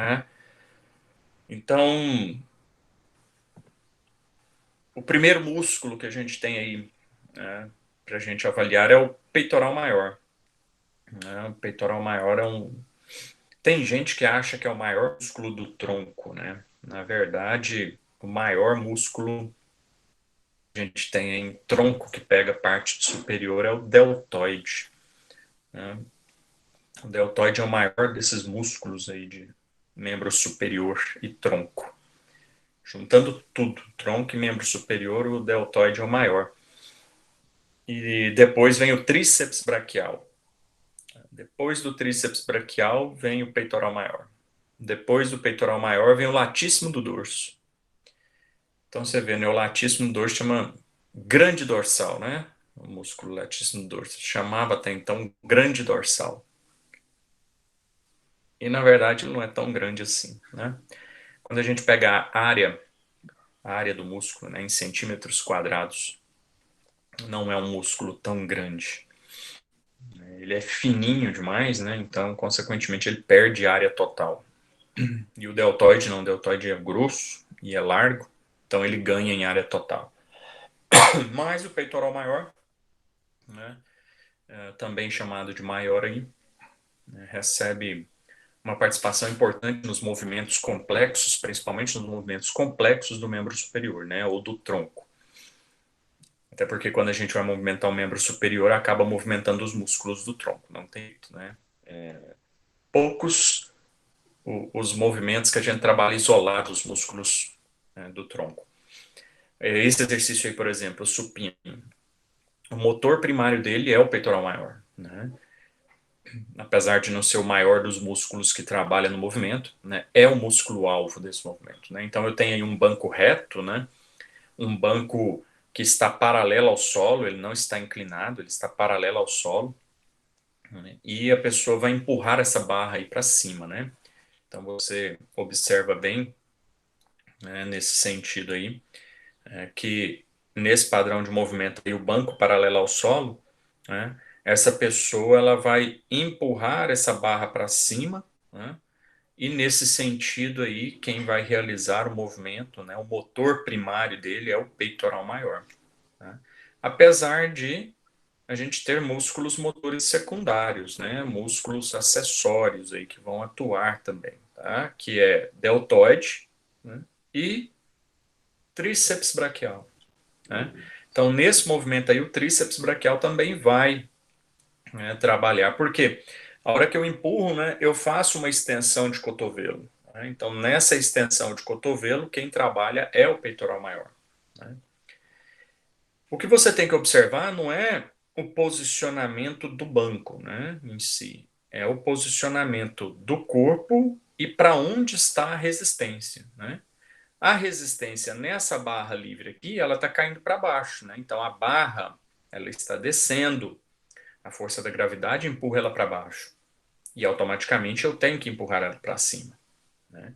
né? Então, o primeiro músculo que a gente tem aí, né, para a gente avaliar é o peitoral maior, né? O peitoral maior é um... Tem gente que acha que é o maior músculo do tronco, né? Na verdade, o maior músculo que a gente tem em tronco que pega a parte superior é o deltoide, né? O deltoide é o maior desses músculos aí de membro superior e tronco. Juntando tudo, tronco e membro superior, o deltoide é o maior. E depois vem o tríceps braquial. Depois do tríceps braquial vem o peitoral maior. Depois do peitoral maior vem o latíssimo do dorso. Então você vê, né, o latíssimo do dorso chama grande dorsal, né? O músculo latíssimo do dorso. Chamava até então grande dorsal. E na verdade não é tão grande assim, né? Quando a gente pega a área do músculo, né, em centímetros quadrados, não é um músculo tão grande. Ele é fininho demais, né? Então, consequentemente, ele perde área total. E o deltoide não, o deltoide é grosso e é largo, então ele ganha em área total. Mas o peitoral maior, né, também chamado de maior aí, né, recebe uma participação importante nos movimentos complexos, principalmente nos movimentos complexos do membro superior, né, ou do tronco. Até porque quando a gente vai movimentar o membro superior, acaba movimentando os músculos do tronco, não tem jeito, né? Poucos os movimentos que a gente trabalha isolado, os músculos, né, do tronco. Esse exercício aí, por exemplo, o supino, o motor primário dele é o peitoral maior, né? Apesar de não ser o maior dos músculos que trabalha no movimento, né? É o músculo-alvo desse movimento, né? Então eu tenho aí um banco reto, né? Um banco que está paralelo ao solo, ele não está inclinado, ele está paralelo ao solo, né? E a pessoa vai empurrar essa barra aí para cima, né? Então você observa bem, né, nesse sentido aí, que nesse padrão de movimento aí, o banco paralelo ao solo, né, essa pessoa ela vai empurrar essa barra para cima, né, e nesse sentido aí, quem vai realizar o movimento, né, o motor primário dele é o peitoral maior, né? Apesar de a gente ter músculos motores secundários, né, músculos acessórios aí que vão atuar também, tá? Que é deltoide, né, e tríceps braquial, né? Então, nesse movimento aí, o tríceps braquial também vai, né, trabalhar. Por quê? A hora que eu empurro, né, eu faço uma extensão de cotovelo, né? Então, nessa extensão de cotovelo, quem trabalha é o peitoral maior, né? O que você tem que observar não é o posicionamento do banco, né, em si. É o posicionamento do corpo e para onde está a resistência, né? A resistência nessa barra livre aqui, ela está caindo para baixo, né? Então a barra, ela está descendo, a força da gravidade empurra ela para baixo e automaticamente eu tenho que empurrar ela para cima, né?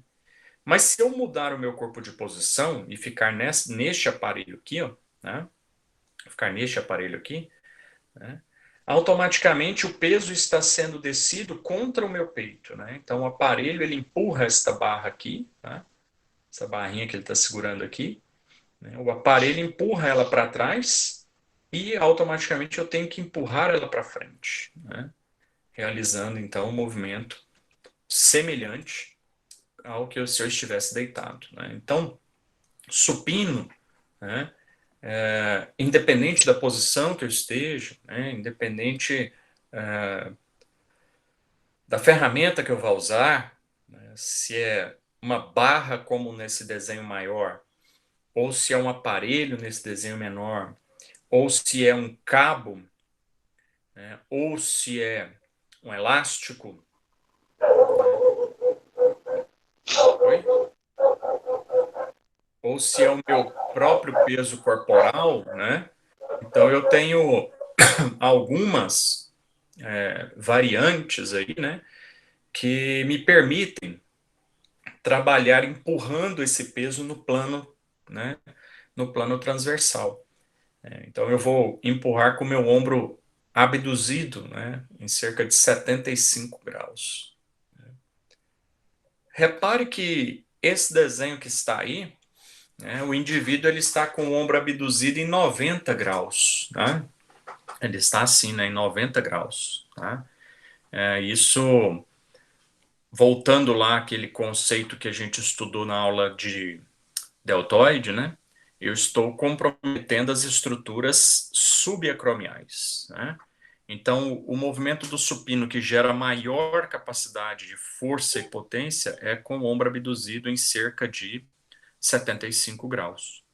Mas se eu mudar o meu corpo de posição e ficar neste aparelho aqui, ó, né? Ficar neste aparelho aqui, né? Automaticamente o peso está sendo descido contra o meu peito, né? Então o aparelho ele empurra esta barra aqui, né? Essa barrinha que ele está segurando aqui, né? O aparelho empurra ela para trás e automaticamente eu tenho que empurrar ela para frente, né? Realizando então um movimento semelhante ao que se eu estivesse deitado, né? Então, supino, né? Independente da posição que eu esteja, né? Independente da ferramenta que eu vou usar, né? Se é uma barra como nesse desenho maior, ou se é um aparelho nesse desenho menor, ou se é um cabo, né, ou se é um elástico, né, oi? Ou se é o meu próprio peso corporal, né? Então eu tenho algumas variantes aí, né, que me permitem trabalhar empurrando esse peso no plano, né, no plano transversal. Então eu vou empurrar com o meu ombro abduzido, né, em cerca de 75 graus. Repare que esse desenho que está aí, né, o indivíduo ele está com o ombro abduzido em 90 graus. Tá? Ele está assim, né, em 90 graus. Tá? Isso, voltando lá àquele conceito que a gente estudou na aula de deltoide, né? Eu estou comprometendo as estruturas subacromiais, né? Então, o movimento do supino que gera maior capacidade de força e potência é com o ombro abduzido em cerca de 75 graus,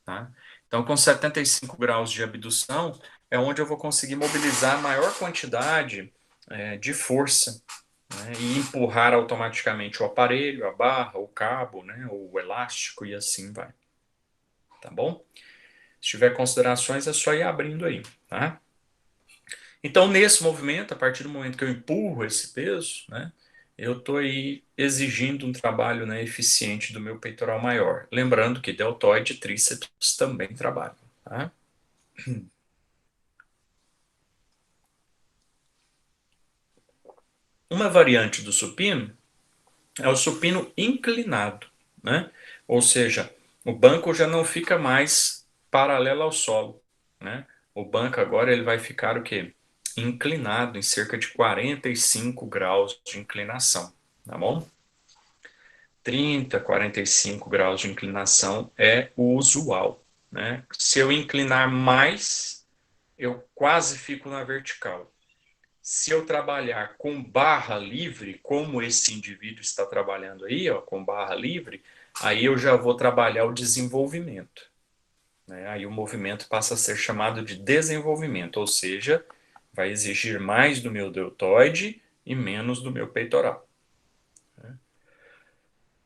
tá? Então, com 75 graus de abdução, é onde eu vou conseguir mobilizar a maior quantidade de força, né, e empurrar automaticamente o aparelho, a barra, o cabo, né, o elástico e assim vai. Tá bom? Se tiver considerações, é só ir abrindo aí, tá? Então, nesse movimento, a partir do momento que eu empurro esse peso, né, eu estou aí exigindo um trabalho, né, eficiente do meu peitoral maior. Lembrando que deltoide e tríceps também trabalham, tá? Uma variante do supino é o supino inclinado, né? Ou seja, o banco já não fica mais paralelo ao solo, né? O banco agora ele vai ficar o quê? Inclinado em cerca de 45 graus de inclinação, tá bom? 30, 45 graus de inclinação é o usual, né? Se eu inclinar mais, eu quase fico na vertical. Se eu trabalhar com barra livre, como esse indivíduo está trabalhando aí, ó, com barra livre, aí eu já vou trabalhar o desenvolvimento, né? Aí o movimento passa a ser chamado de desenvolvimento, ou seja, vai exigir mais do meu deltoide e menos do meu peitoral, né?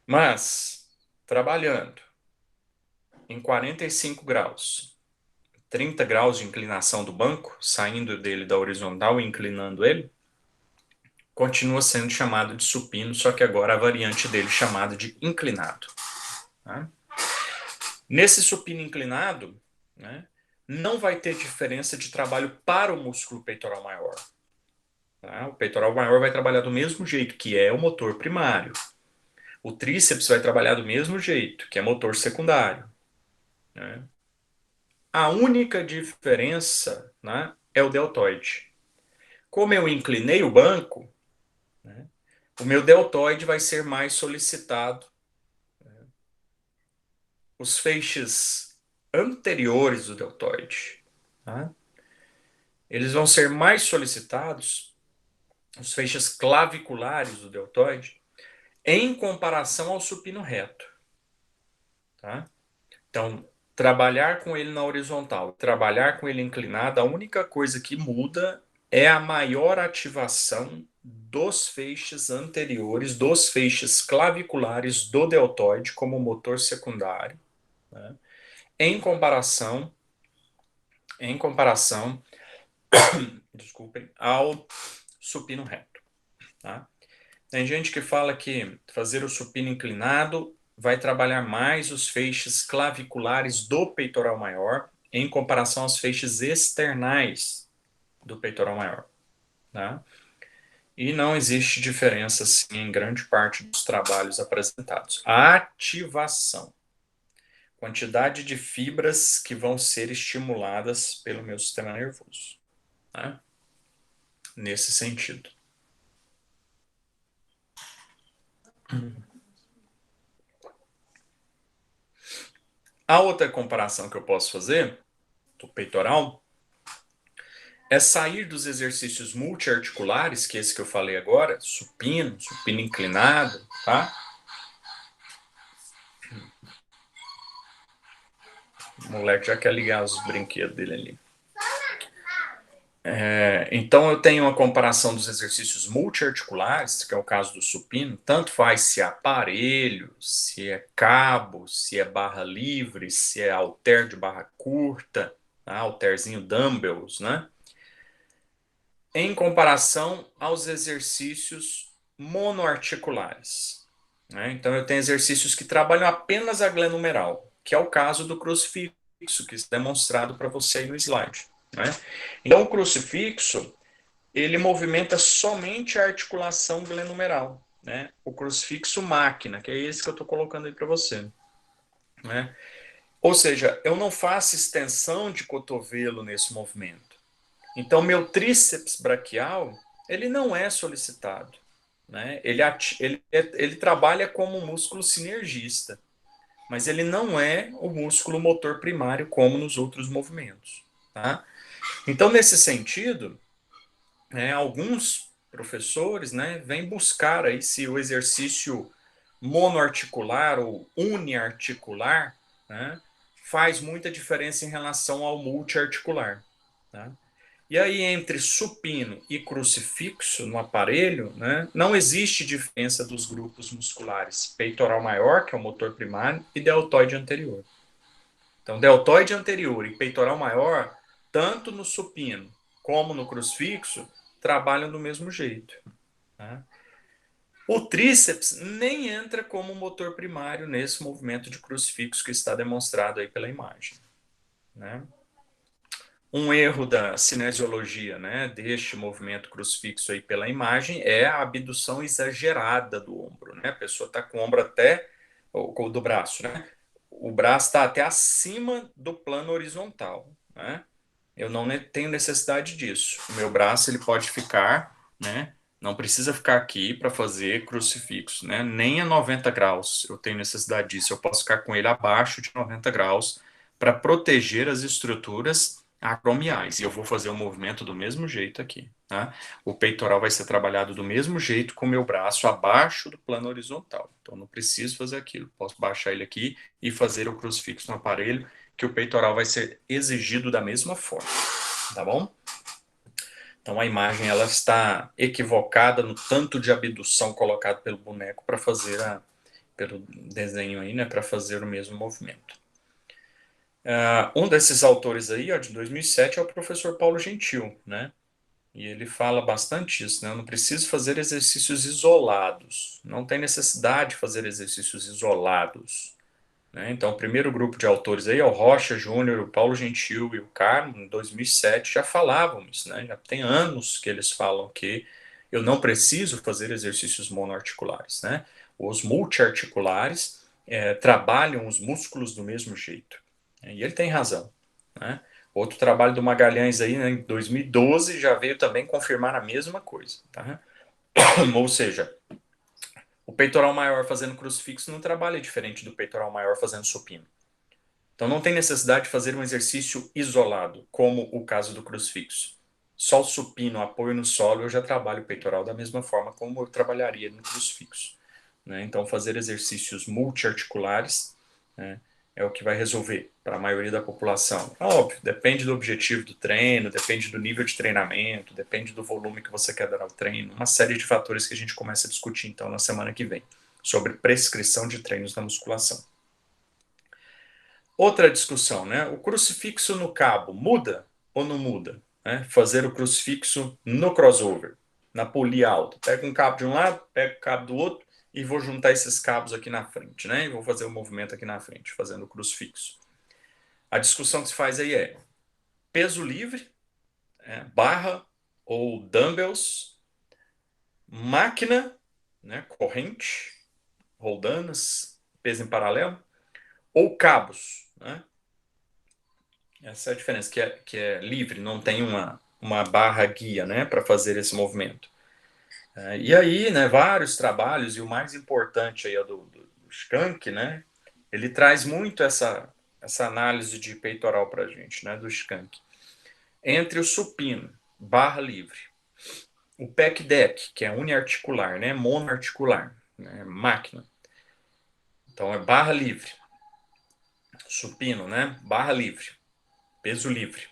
Mas, trabalhando em 45 graus, 30 graus de inclinação do banco, saindo dele da horizontal e inclinando ele, continua sendo chamado de supino, só que agora a variante dele chamada de inclinado. Tá? Nesse supino inclinado, né, não vai ter diferença de trabalho para o músculo peitoral maior. Tá? O peitoral maior vai trabalhar do mesmo jeito, que é o motor primário. O tríceps vai trabalhar do mesmo jeito, que é motor secundário. Né? A única diferença, né, é o deltoide. Como eu inclinei o banco, né, o meu deltoide vai ser mais solicitado. Os feixes anteriores do deltoide, tá? Eles vão ser mais solicitados, os feixes claviculares do deltoide, em comparação ao supino reto. Tá? Então, trabalhar com ele na horizontal, trabalhar com ele inclinado, a única coisa que muda é a maior ativação dos feixes anteriores, dos feixes claviculares do deltoide como motor secundário, né? em comparação, em comparação, desculpem, ao supino reto. Tá? Tem gente que fala que fazer o supino inclinado vai trabalhar mais os feixes claviculares do peitoral maior em comparação aos feixes externais do peitoral maior. Tá? E não existe diferença assim, em grande parte dos trabalhos apresentados. A ativação, quantidade de fibras que vão ser estimuladas pelo meu sistema nervoso. Tá? Nesse sentido. A outra comparação que eu posso fazer do peitoral é sair dos exercícios multiarticulares, que é esse que eu falei agora, supino, supino inclinado, tá? O moleque já quer ligar os brinquedos dele ali. Então eu tenho uma comparação dos exercícios multiarticulares, que é o caso do supino, tanto faz se é aparelho, se é cabo, se é barra livre, se é halter de barra curta, tá? Halterzinho dumbbells, né? Em comparação aos exercícios monoarticulares, né? Então eu tenho exercícios que trabalham apenas a glenumeral, que é o caso do crucifixo, que está demonstrado para você aí no slide, né? Então o crucifixo ele movimenta somente a articulação glenumeral. né, o crucifixo máquina, que é esse que eu estou colocando aí para você, né? Ou seja, eu não faço extensão de cotovelo nesse movimento. Então, meu tríceps braquial, ele não é solicitado, né? Ele trabalha como um músculo sinergista, mas ele não é o músculo motor primário como nos outros movimentos, tá? Então, nesse sentido, alguns professores, né, vêm buscar aí se o exercício monoarticular ou uniarticular, né, faz muita diferença em relação ao multiarticular, tá? E aí, entre supino e crucifixo no aparelho, né, não existe diferença dos grupos musculares peitoral maior, que é o motor primário, e deltoide anterior. Então, deltoide anterior e peitoral maior, tanto no supino como no crucifixo, trabalham do mesmo jeito. Tá? O tríceps nem entra como motor primário nesse movimento de crucifixo que está demonstrado aí pela imagem. Né? Um erro da cinesiologia, né, deste movimento crucifixo aí pela imagem é a abdução exagerada do ombro. Né? A pessoa está com o ombro até, ou do braço, né? O braço está até acima do plano horizontal. Né? Eu não tenho necessidade disso. O meu braço ele pode ficar, né? Não precisa ficar aqui para fazer crucifixo, né? Nem a 90 graus eu tenho necessidade disso. Eu posso ficar com ele abaixo de 90 graus para proteger as estruturas acromiais. E eu vou fazer o movimento do mesmo jeito aqui, tá? O peitoral vai ser trabalhado do mesmo jeito com o meu braço abaixo do plano horizontal. Então não preciso fazer aquilo. Posso baixar ele aqui e fazer o crucifixo no aparelho, que o peitoral vai ser exigido da mesma forma, tá bom? Então a imagem ela está equivocada no tanto de abdução colocado pelo boneco para fazer pelo desenho aí, né, para fazer o mesmo movimento. Um desses autores aí, ó, de 2007, é o professor Paulo Gentil, né? E ele fala bastante isso, né? Eu não preciso fazer exercícios isolados. Não tem necessidade de fazer exercícios isolados. Né? Então, o primeiro grupo de autores aí, o Rocha Júnior, o Paulo Gentil e o Carmo, em 2007, já falavam isso, né? Já tem anos que eles falam que eu não preciso fazer exercícios monoarticulares, né? Os multiarticulares trabalham os músculos do mesmo jeito. E ele tem razão, né? Outro trabalho do Magalhães aí, né, em 2012, já veio também confirmar a mesma coisa, tá? Ou seja, o peitoral maior fazendo crucifixo não trabalha diferente do peitoral maior fazendo supino. Então não tem necessidade de fazer um exercício isolado, como o caso do crucifixo. Só o supino, apoio no solo, eu já trabalho o peitoral da mesma forma como eu trabalharia no crucifixo. Né? Então fazer exercícios multiarticulares, né, é o que vai resolver para a maioria da população. Óbvio, depende do objetivo do treino, depende do nível de treinamento, depende do volume que você quer dar ao treino, uma série de fatores que a gente começa a discutir então na semana que vem, sobre prescrição de treinos na musculação. Outra discussão, né? O crucifixo no cabo muda ou não muda? Né? Fazer o crucifixo no crossover, na polia alta. Pega um cabo de um lado, pega o cabo do outro e vou juntar esses cabos aqui na frente, né? E vou fazer o movimento aqui na frente, fazendo o crucifixo. A discussão que se faz aí é peso livre, barra ou dumbbells, máquina, né? Corrente, roldanas, peso em paralelo, ou cabos, né? Essa é a diferença, que é livre, não tem uma barra guia, né, para fazer esse movimento. E aí, né, vários trabalhos, e o mais importante aí é do Skank, né, ele traz muito essa análise de peitoral para a gente, né, do Skank. Entre o supino, barra livre, o pec deck, que é uniarticular, né, monoarticular, né, máquina. Então é barra livre, supino, né, barra livre, peso livre.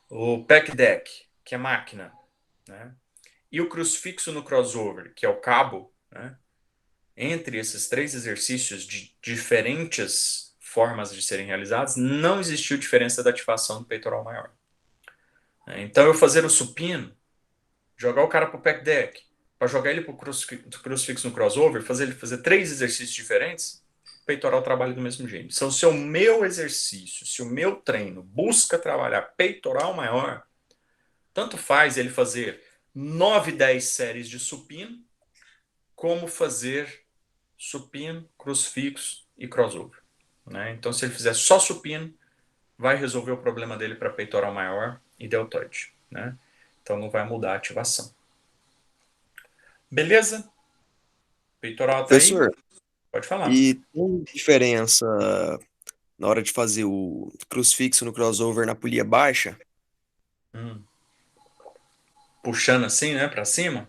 O pack deck, que é máquina, né? E o crucifixo no crossover, que é o cabo, né? Entre esses três exercícios de diferentes formas de serem realizados, não existiu diferença da ativação do peitoral maior. Então, eu fazer o supino, jogar o cara para o pack deck, para jogar ele para o crucifixo no crossover, fazer ele fazer três exercícios diferentes, o peitoral trabalha do mesmo jeito. Então, se o meu exercício, se o meu treino busca trabalhar peitoral maior, tanto faz ele fazer 9, 10 séries de supino, como fazer supino, crucifixo e crossover, né? Então, se ele fizer só supino, vai resolver o problema dele para peitoral maior e deltoide, né? Então, não vai mudar a ativação. Beleza? Peitoral tá aí? Professor, Pode falar. e tem diferença na hora de fazer o crucifixo no crossover na polia baixa? Hum. Puxando assim, né, para cima.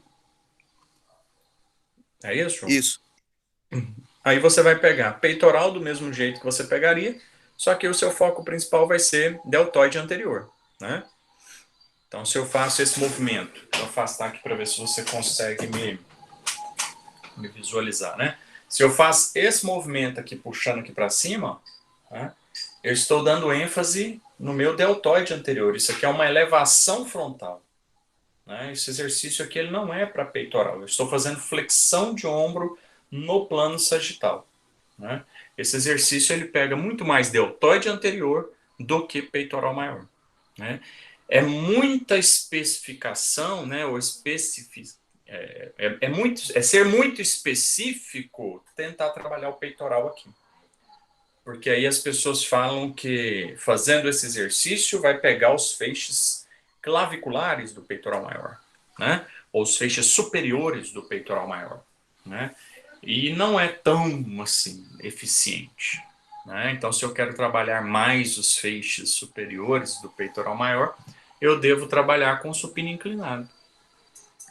É isso? Isso. Aí você vai pegar peitoral do mesmo jeito que você pegaria, só que o seu foco principal vai ser deltoide anterior, né? Então, se eu faço esse movimento, vou afastar aqui para ver se você consegue me visualizar, né? Se eu faço esse movimento aqui, puxando aqui para cima, né, eu estou dando ênfase no meu deltoide anterior. Isso aqui é uma elevação frontal, né? Esse exercício aqui ele não é para peitoral. Eu estou fazendo flexão de ombro no plano sagital, né? Esse exercício ele pega muito mais deltoide anterior do que peitoral maior, né? É muita especificação, né? Ou é ser muito específico tentar trabalhar o peitoral aqui. Porque aí as pessoas falam que fazendo esse exercício vai pegar os feixes claviculares do peitoral maior, né? Ou os feixes superiores do peitoral maior, né? E não é tão assim eficiente, né? Então, se eu quero trabalhar mais os feixes superiores do peitoral maior, eu devo trabalhar com supino inclinado.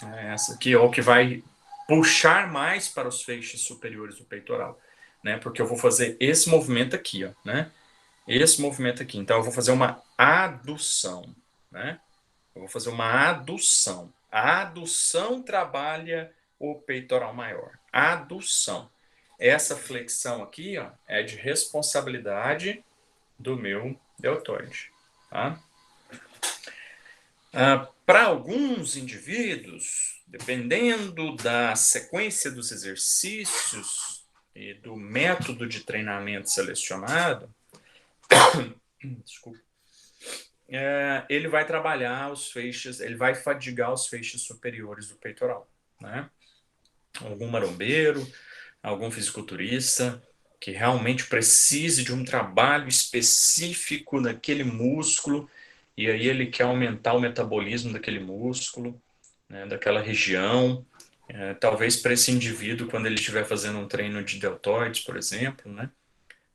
Essa aqui é o que vai puxar mais para os feixes superiores do peitoral, né? Porque eu vou fazer esse movimento aqui, ó, né? Esse movimento aqui. Então, eu vou fazer uma adução, né? Eu vou fazer uma adução. A adução trabalha o peitoral maior. Adução. Essa flexão aqui, ó, é de responsabilidade do meu deltoide, tá? Para alguns indivíduos, dependendo da sequência dos exercícios e do método de treinamento selecionado, desculpa, ele vai trabalhar os feixes, ele vai fadigar os feixes superiores do peitoral, né? Algum marombeiro, algum fisiculturista que realmente precise de um trabalho específico naquele músculo e aí ele quer aumentar o metabolismo daquele músculo, né, daquela região. Talvez para esse indivíduo, quando ele estiver fazendo um treino de deltoides, por exemplo, né,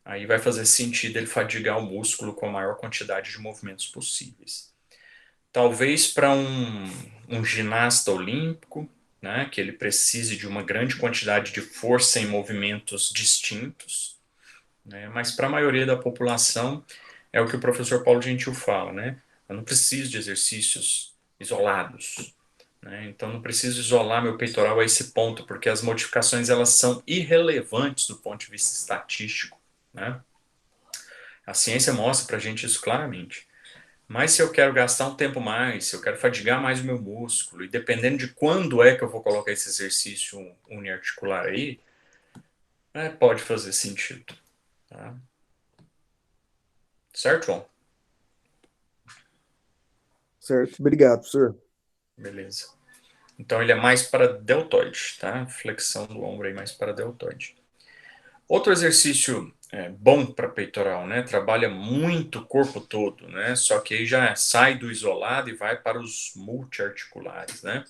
aí vai fazer sentido ele fadigar o músculo com a maior quantidade de movimentos possíveis. Talvez para um ginasta olímpico, né, que ele precise de uma grande quantidade de força em movimentos distintos, né, mas para a maioria da população é o que o professor Paulo Gentil fala, né? Eu não preciso de exercícios isolados, né? Então não preciso isolar meu peitoral a esse ponto, porque as modificações elas são irrelevantes do ponto de vista estatístico, né? A ciência mostra para a gente isso claramente. Mas se eu quero gastar um tempo mais, se eu quero fadigar mais o meu músculo, e dependendo de quando é que eu vou colocar esse exercício uniarticular aí, pode fazer sentido. Tá? Certo, João? Certo. Obrigado, professor. Beleza. Então ele é mais para deltoide, tá? Flexão do ombro aí mais para deltoide. Outro exercício bom para peitoral, né? Trabalha muito o corpo todo, né? Só que aí já sai do isolado e vai para os multiarticulares, né?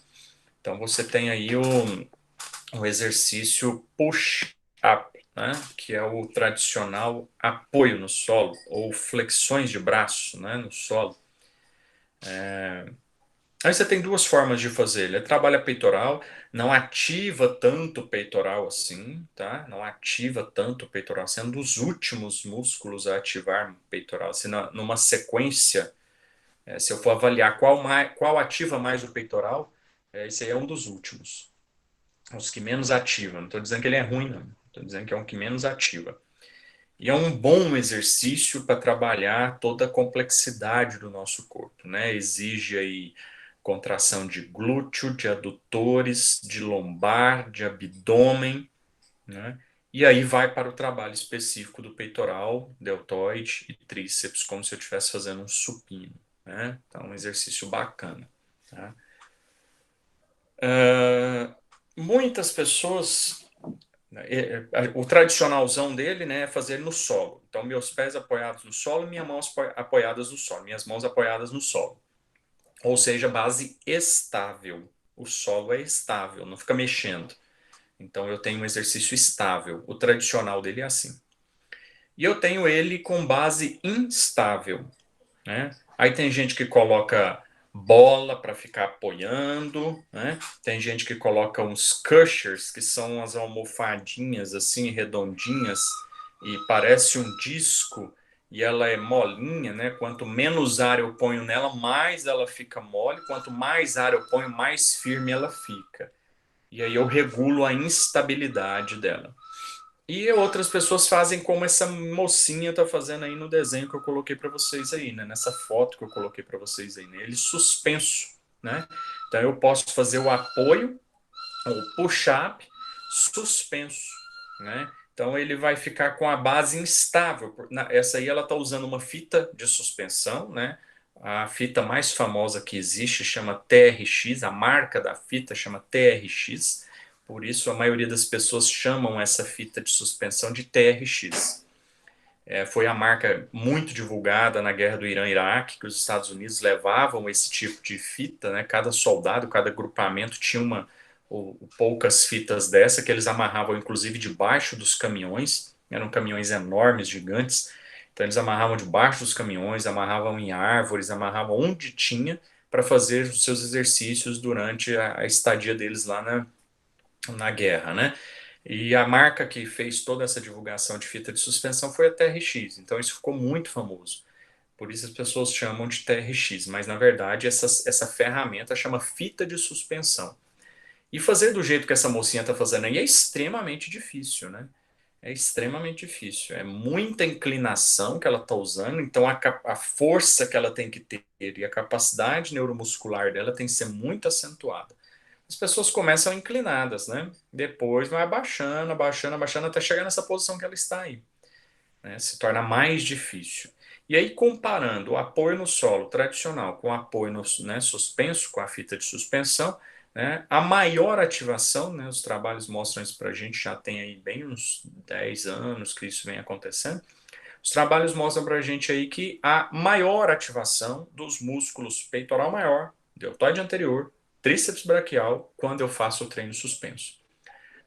Então você tem aí o exercício push-up, né? Que é o tradicional apoio no solo, ou flexões de braço, né? No solo. Aí você tem duas formas de fazer. Ele trabalha peitoral, não ativa tanto o peitoral assim, tá? Não ativa tanto o peitoral, sendo um dos últimos músculos a ativar o peitoral. Se numa sequência, se eu for avaliar qual ativa mais o peitoral, esse aí é um dos últimos. Os que menos ativam. Não estou dizendo que ele é ruim, não. Estou dizendo que é um que menos ativa. E é um bom exercício para trabalhar toda a complexidade do nosso corpo, né? Exige aí contração de glúteo, de adutores, de lombar, de abdômen, né? E aí vai para o trabalho específico do peitoral, deltoide e tríceps, como se eu estivesse fazendo um supino, né? Então, um exercício bacana, tá? muitas pessoas, o tradicionalzão dele, né, é fazer ele no solo. Então, meus pés apoiados no solo, minhas mãos apoiadas no solo, minhas mãos apoiadas no solo. Ou seja, base estável. O solo é estável, não fica mexendo. Então, eu tenho um exercício estável. O tradicional dele é assim. E eu tenho ele com base instável, né? Aí tem gente que coloca bola para ficar apoiando, né? Tem gente que coloca uns cushers, que são as almofadinhas assim redondinhas e parece um disco e ela é molinha, né? Quanto menos ar eu ponho nela, mais ela fica mole. Quanto mais ar eu ponho, mais firme ela fica. E aí eu regulo a instabilidade dela. E outras pessoas fazem como essa mocinha está fazendo aí no desenho que eu coloquei para vocês aí, né? Nessa foto que eu coloquei para vocês aí, né? Ele suspenso, né? Então eu posso fazer o apoio, o push-up suspenso, né? Então ele vai ficar com a base instável. Essa aí ela está usando uma fita de suspensão, né? A fita mais famosa que existe chama TRX, a marca da fita chama TRX, por isso a maioria das pessoas chamam essa fita de suspensão de TRX. Foi a marca muito divulgada na guerra do Irã-Iraque, que os Estados Unidos levavam esse tipo de fita, né? Cada soldado, cada grupamento tinha poucas fitas dessa que eles amarravam inclusive debaixo dos caminhões, eram caminhões enormes, gigantes, então eles amarravam debaixo dos caminhões, amarravam em árvores, amarravam onde tinha para fazer os seus exercícios durante a estadia deles lá na guerra, né? E a marca que fez toda essa divulgação de fita de suspensão foi a TRX, então isso ficou muito famoso. Por isso as pessoas chamam de TRX, mas na verdade essa ferramenta chama fita de suspensão. E fazer do jeito que essa mocinha está fazendo aí é extremamente difícil, né? É extremamente difícil. É muita inclinação que ela está usando, então a força que ela tem que ter e a capacidade neuromuscular dela tem que ser muito acentuada. As pessoas começam inclinadas, né? Depois vai abaixando, abaixando, abaixando até chegar nessa posição que ela está aí, né? Se torna mais difícil. E aí, comparando o apoio no solo tradicional com o apoio no, né, suspenso, com a fita de suspensão, né, a maior ativação, né, os trabalhos mostram isso para a gente, já tem aí bem uns 10 anos que isso vem acontecendo. Os trabalhos mostram para a gente aí que a maior ativação dos músculos peitoral maior, deltoide anterior, tríceps braquial, quando eu faço o treino suspenso.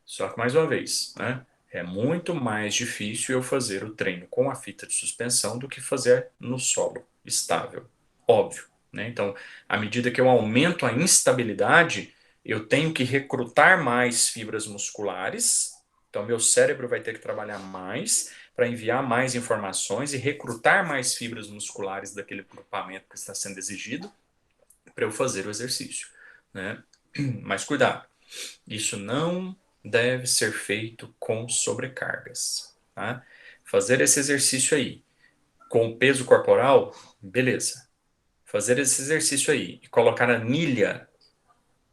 Só que, mais uma vez, né, é muito mais difícil eu fazer o treino com a fita de suspensão do que fazer no solo estável. Óbvio, né? Então, à medida que eu aumento a instabilidade, eu tenho que recrutar mais fibras musculares. Então, meu cérebro vai ter que trabalhar mais para enviar mais informações e recrutar mais fibras musculares daquele grupamento que está sendo exigido para eu fazer o exercício, né? Mas cuidado, isso não deve ser feito com sobrecargas, tá? Fazer esse exercício aí com peso corporal, beleza. Fazer esse exercício aí e colocar anilha,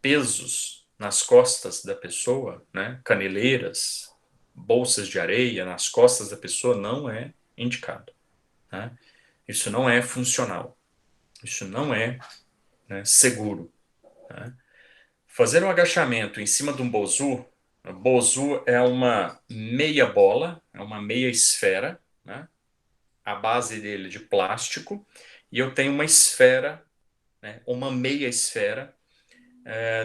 pesos nas costas da pessoa, né? Caneleiras, bolsas de areia nas costas da pessoa não é indicado, tá? Isso não é funcional. Isso não é, né, seguro, tá? Fazer um agachamento em cima de um bozu. O bozu é uma meia bola, é uma meia esfera, né? A base dele é de plástico, e eu tenho uma esfera, né? Uma meia esfera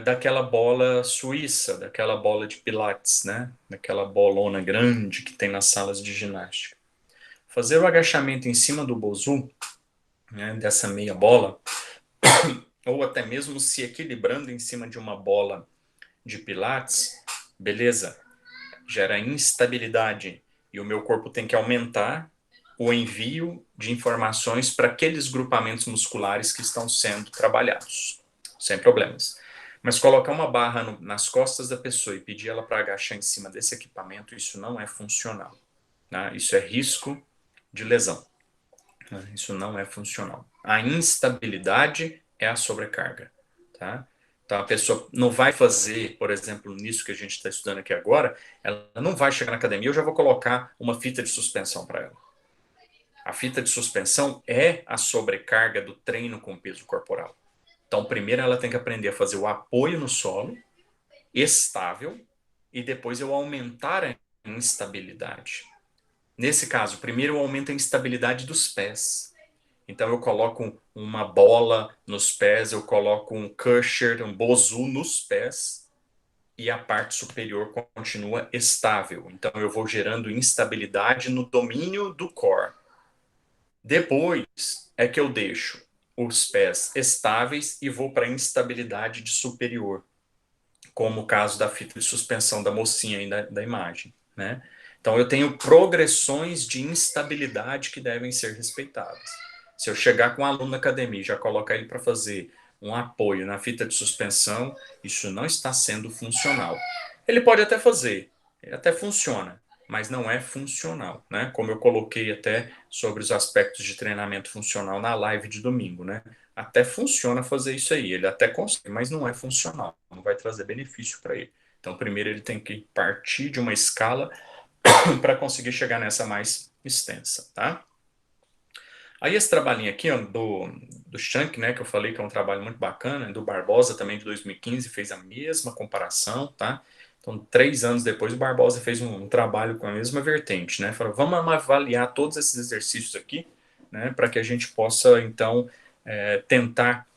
daquela bola suíça, daquela bola de pilates, né? Daquela bolona grande que tem nas salas de ginástica. Fazer o agachamento em cima do bozu, né? Dessa meia bola, ou até mesmo se equilibrando em cima de uma bola de pilates, beleza, gera instabilidade e o meu corpo tem que aumentar o envio de informações para aqueles grupamentos musculares que estão sendo trabalhados, sem problemas. Mas colocar uma barra nas costas da pessoa e pedir ela para agachar em cima desse equipamento, isso não é funcional, né? Isso é risco de lesão, né? Isso não é funcional. A instabilidade é a sobrecarga, tá? Então a pessoa não vai fazer, por exemplo, nisso que a gente está estudando aqui agora, ela não vai chegar na academia, eu já vou colocar uma fita de suspensão para ela. A fita de suspensão é a sobrecarga do treino com peso corporal. Então, primeiro ela tem que aprender a fazer o apoio no solo, estável e depois eu aumentar a instabilidade. Nesse caso, primeiro eu aumento a instabilidade dos pés. Então eu coloco uma bola nos pés, eu coloco um Cusher, um Bosu nos pés e a parte superior continua estável. Então eu vou gerando instabilidade no domínio do core. Depois é que eu deixo os pés estáveis e vou para a instabilidade de superior, como o caso da fita de suspensão da mocinha aí da imagem, né? Então eu tenho progressões de instabilidade que devem ser respeitadas. Se eu chegar com um aluno na academia e já colocar ele para fazer um apoio na fita de suspensão, isso não está sendo funcional. Ele pode até fazer, ele até funciona, mas não é funcional, né? Como eu coloquei até sobre os aspectos de treinamento funcional na live de domingo, né? Até funciona fazer isso aí, ele até consegue, mas não é funcional, não vai trazer benefício para ele. Então, primeiro ele tem que partir de uma escala para conseguir chegar nessa mais extensa, tá? Aí esse trabalhinho aqui, ó, do Shank, né, que eu falei que é um trabalho muito bacana, do Barbosa também de 2015, fez a mesma comparação, tá? Então, 3 anos depois, o Barbosa fez um trabalho com a mesma vertente, né? Falou, vamos avaliar todos esses exercícios aqui, né, para que a gente possa, então, tentar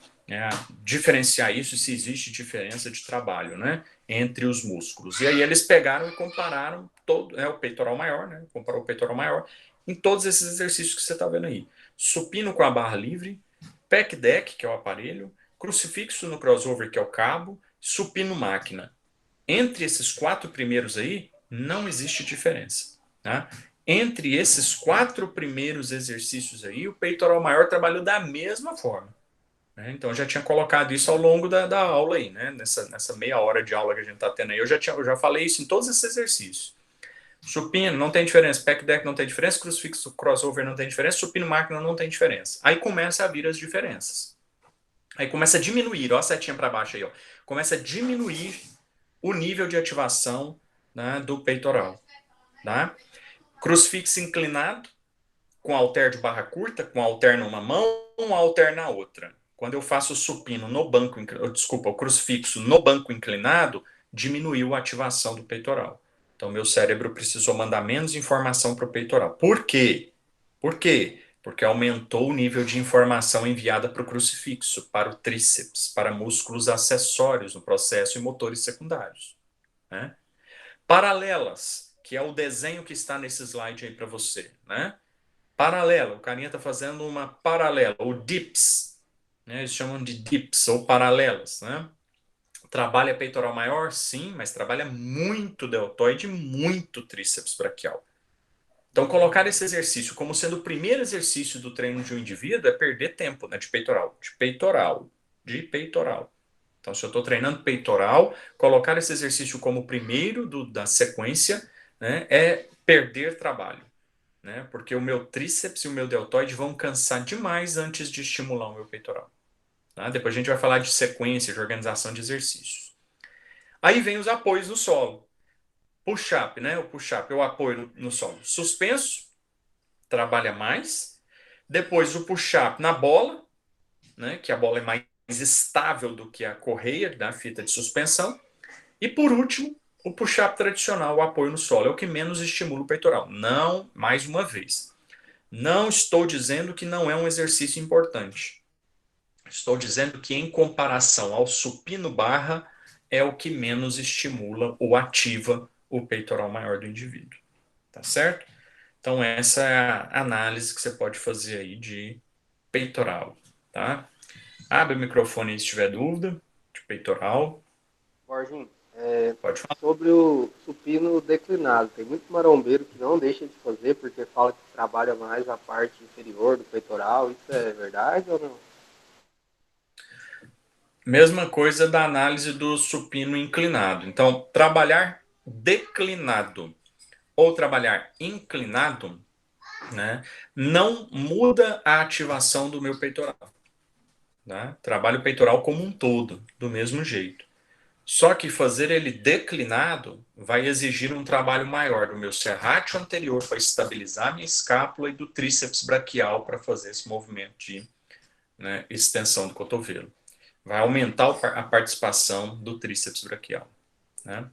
diferenciar isso, se existe diferença de trabalho, né, entre os músculos. E aí eles pegaram e compararam todo, o peitoral maior, né, comparou o peitoral maior em todos esses exercícios que você está vendo aí. Supino com a barra livre, pec deck, que é o aparelho, crucifixo no crossover, que é o cabo, supino máquina. Entre esses 4 primeiros aí, não existe diferença, tá? Entre esses 4 primeiros exercícios aí, o peitoral maior trabalhou da mesma forma, né? Então, eu já tinha colocado isso ao longo da aula aí, né? Nessa meia hora de aula que a gente está tendo aí, eu já falei isso em todos esses exercícios. Supino não tem diferença, pec deck não tem diferença, crucifixo crossover não tem diferença, supino máquina não tem diferença. Aí começa a vir as diferenças. Aí começa a diminuir, ó a setinha para baixo aí, ó. Começa a diminuir o nível de ativação, né, do peitoral, tá? Crucifixo inclinado, com halter de barra curta, com halter numa mão, halter na outra. Quando eu faço o supino no banco, desculpa, o crucifixo no banco inclinado, diminuiu a ativação do peitoral. Então, meu cérebro precisou mandar menos informação para o peitoral. Por quê? Por quê? Porque aumentou o nível de informação enviada para o crucifixo, para o tríceps, para músculos acessórios no processo e motores secundários, né? Paralelas, que é o desenho que está nesse slide aí para você, né? Paralela, o carinha está fazendo uma paralela, ou dips, né? Eles chamam de dips, ou paralelas, né? Trabalha peitoral maior? Sim, mas trabalha muito deltoide, muito tríceps braquial. Então, colocar esse exercício como sendo o primeiro exercício do treino de um indivíduo é perder tempo, né? De peitoral, de peitoral, de peitoral. Então, se eu estou treinando peitoral, colocar esse exercício como o primeiro da sequência, né, é perder trabalho, né? Porque o meu tríceps e o meu deltoide vão cansar demais antes de estimular o meu peitoral, tá? Depois a gente vai falar de sequência, de organização de exercícios. Aí vem os apoios no solo. Push-up, né? O push-up, eu apoio no solo suspenso, trabalha mais. Depois o push-up na bola, né? Que a bola é mais estável do que a correia da fita de suspensão. E por último, o push-up tradicional, o apoio no solo, é o que menos estimula o peitoral. Não, mais uma vez, não estou dizendo que não é um exercício importante. Estou dizendo que, em comparação ao supino barra, é o que menos estimula ou ativa o peitoral maior do indivíduo. Tá certo? Então, essa é a análise que você pode fazer aí de peitoral. Tá? Abre o microfone aí se tiver dúvida de peitoral. Jorginho, Pode falar. sobre o supino declinado, tem muito marombeiro que não deixa de fazer porque fala que trabalha mais a parte inferior do peitoral. Isso é verdade ou não? Mesma coisa da análise do supino inclinado. Então, trabalhar declinado ou trabalhar inclinado, né, não muda a ativação do meu peitoral. Né? Trabalho o peitoral como um todo, do mesmo jeito. Só que fazer ele declinado vai exigir um trabalho maior do meu serrátil anterior para estabilizar minha escápula e do tríceps braquial para fazer esse movimento de, né, extensão do cotovelo. Vai aumentar a participação do tríceps braquial. né?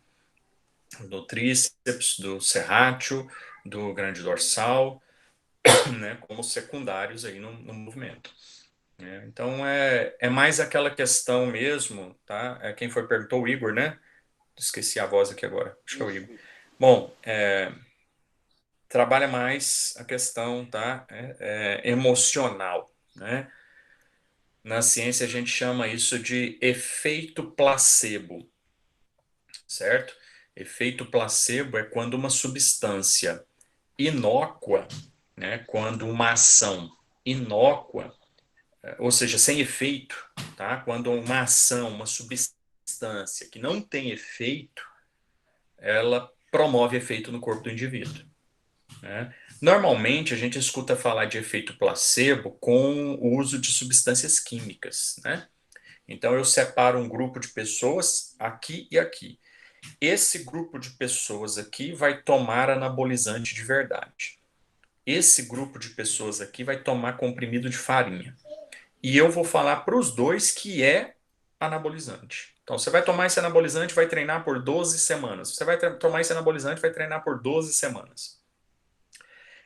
Do tríceps, do serrátil, do grande dorsal, né? Como secundários aí no movimento. Então, é mais aquela questão mesmo, tá? Quem foi perguntou, o Igor, né? Esqueci a voz aqui agora, acho que é o Igor. Bom, trabalha mais a questão, tá? Emocional, né? Na ciência a gente chama isso de efeito placebo, certo? Efeito placebo é quando uma substância inócua, né? Quando uma ação inócua, ou seja, sem efeito, tá? Quando uma ação, uma substância que não tem efeito, ela promove efeito no corpo do indivíduo, né? Normalmente a gente escuta falar de efeito placebo com o uso de substâncias químicas, né? Então eu separo um grupo de pessoas aqui e aqui. Esse grupo de pessoas aqui vai tomar anabolizante de verdade. Esse grupo de pessoas aqui vai tomar comprimido de farinha. E eu vou falar para os dois que é anabolizante. Então, você vai tomar esse anabolizante, vai treinar por 12 semanas. Você vai tomar esse anabolizante, vai treinar por 12 semanas.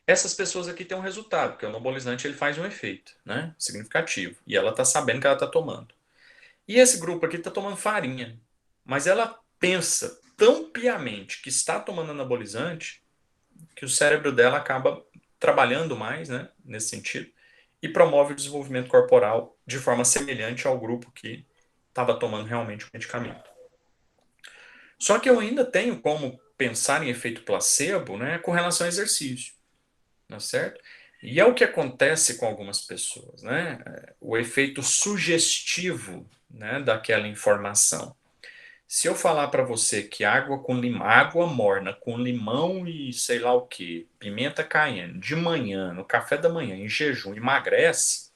Essas pessoas aqui têm um resultado, porque o anabolizante ele faz um efeito, né, significativo. E ela está sabendo que ela está tomando. E esse grupo aqui está tomando farinha. Mas ela pensa tão piamente que está tomando anabolizante que o cérebro dela acaba trabalhando mais, né, nesse sentido, e promove o desenvolvimento corporal de forma semelhante ao grupo que estava tomando realmente o medicamento. Só que eu ainda tenho como pensar em efeito placebo, né, com relação ao exercício, não é certo? E é o que acontece com algumas pessoas, né? O efeito sugestivo, né, daquela informação. Se eu falar para você que água com água morna com limão e sei lá o que, pimenta caiena, de manhã, no café da manhã, em jejum, emagrece,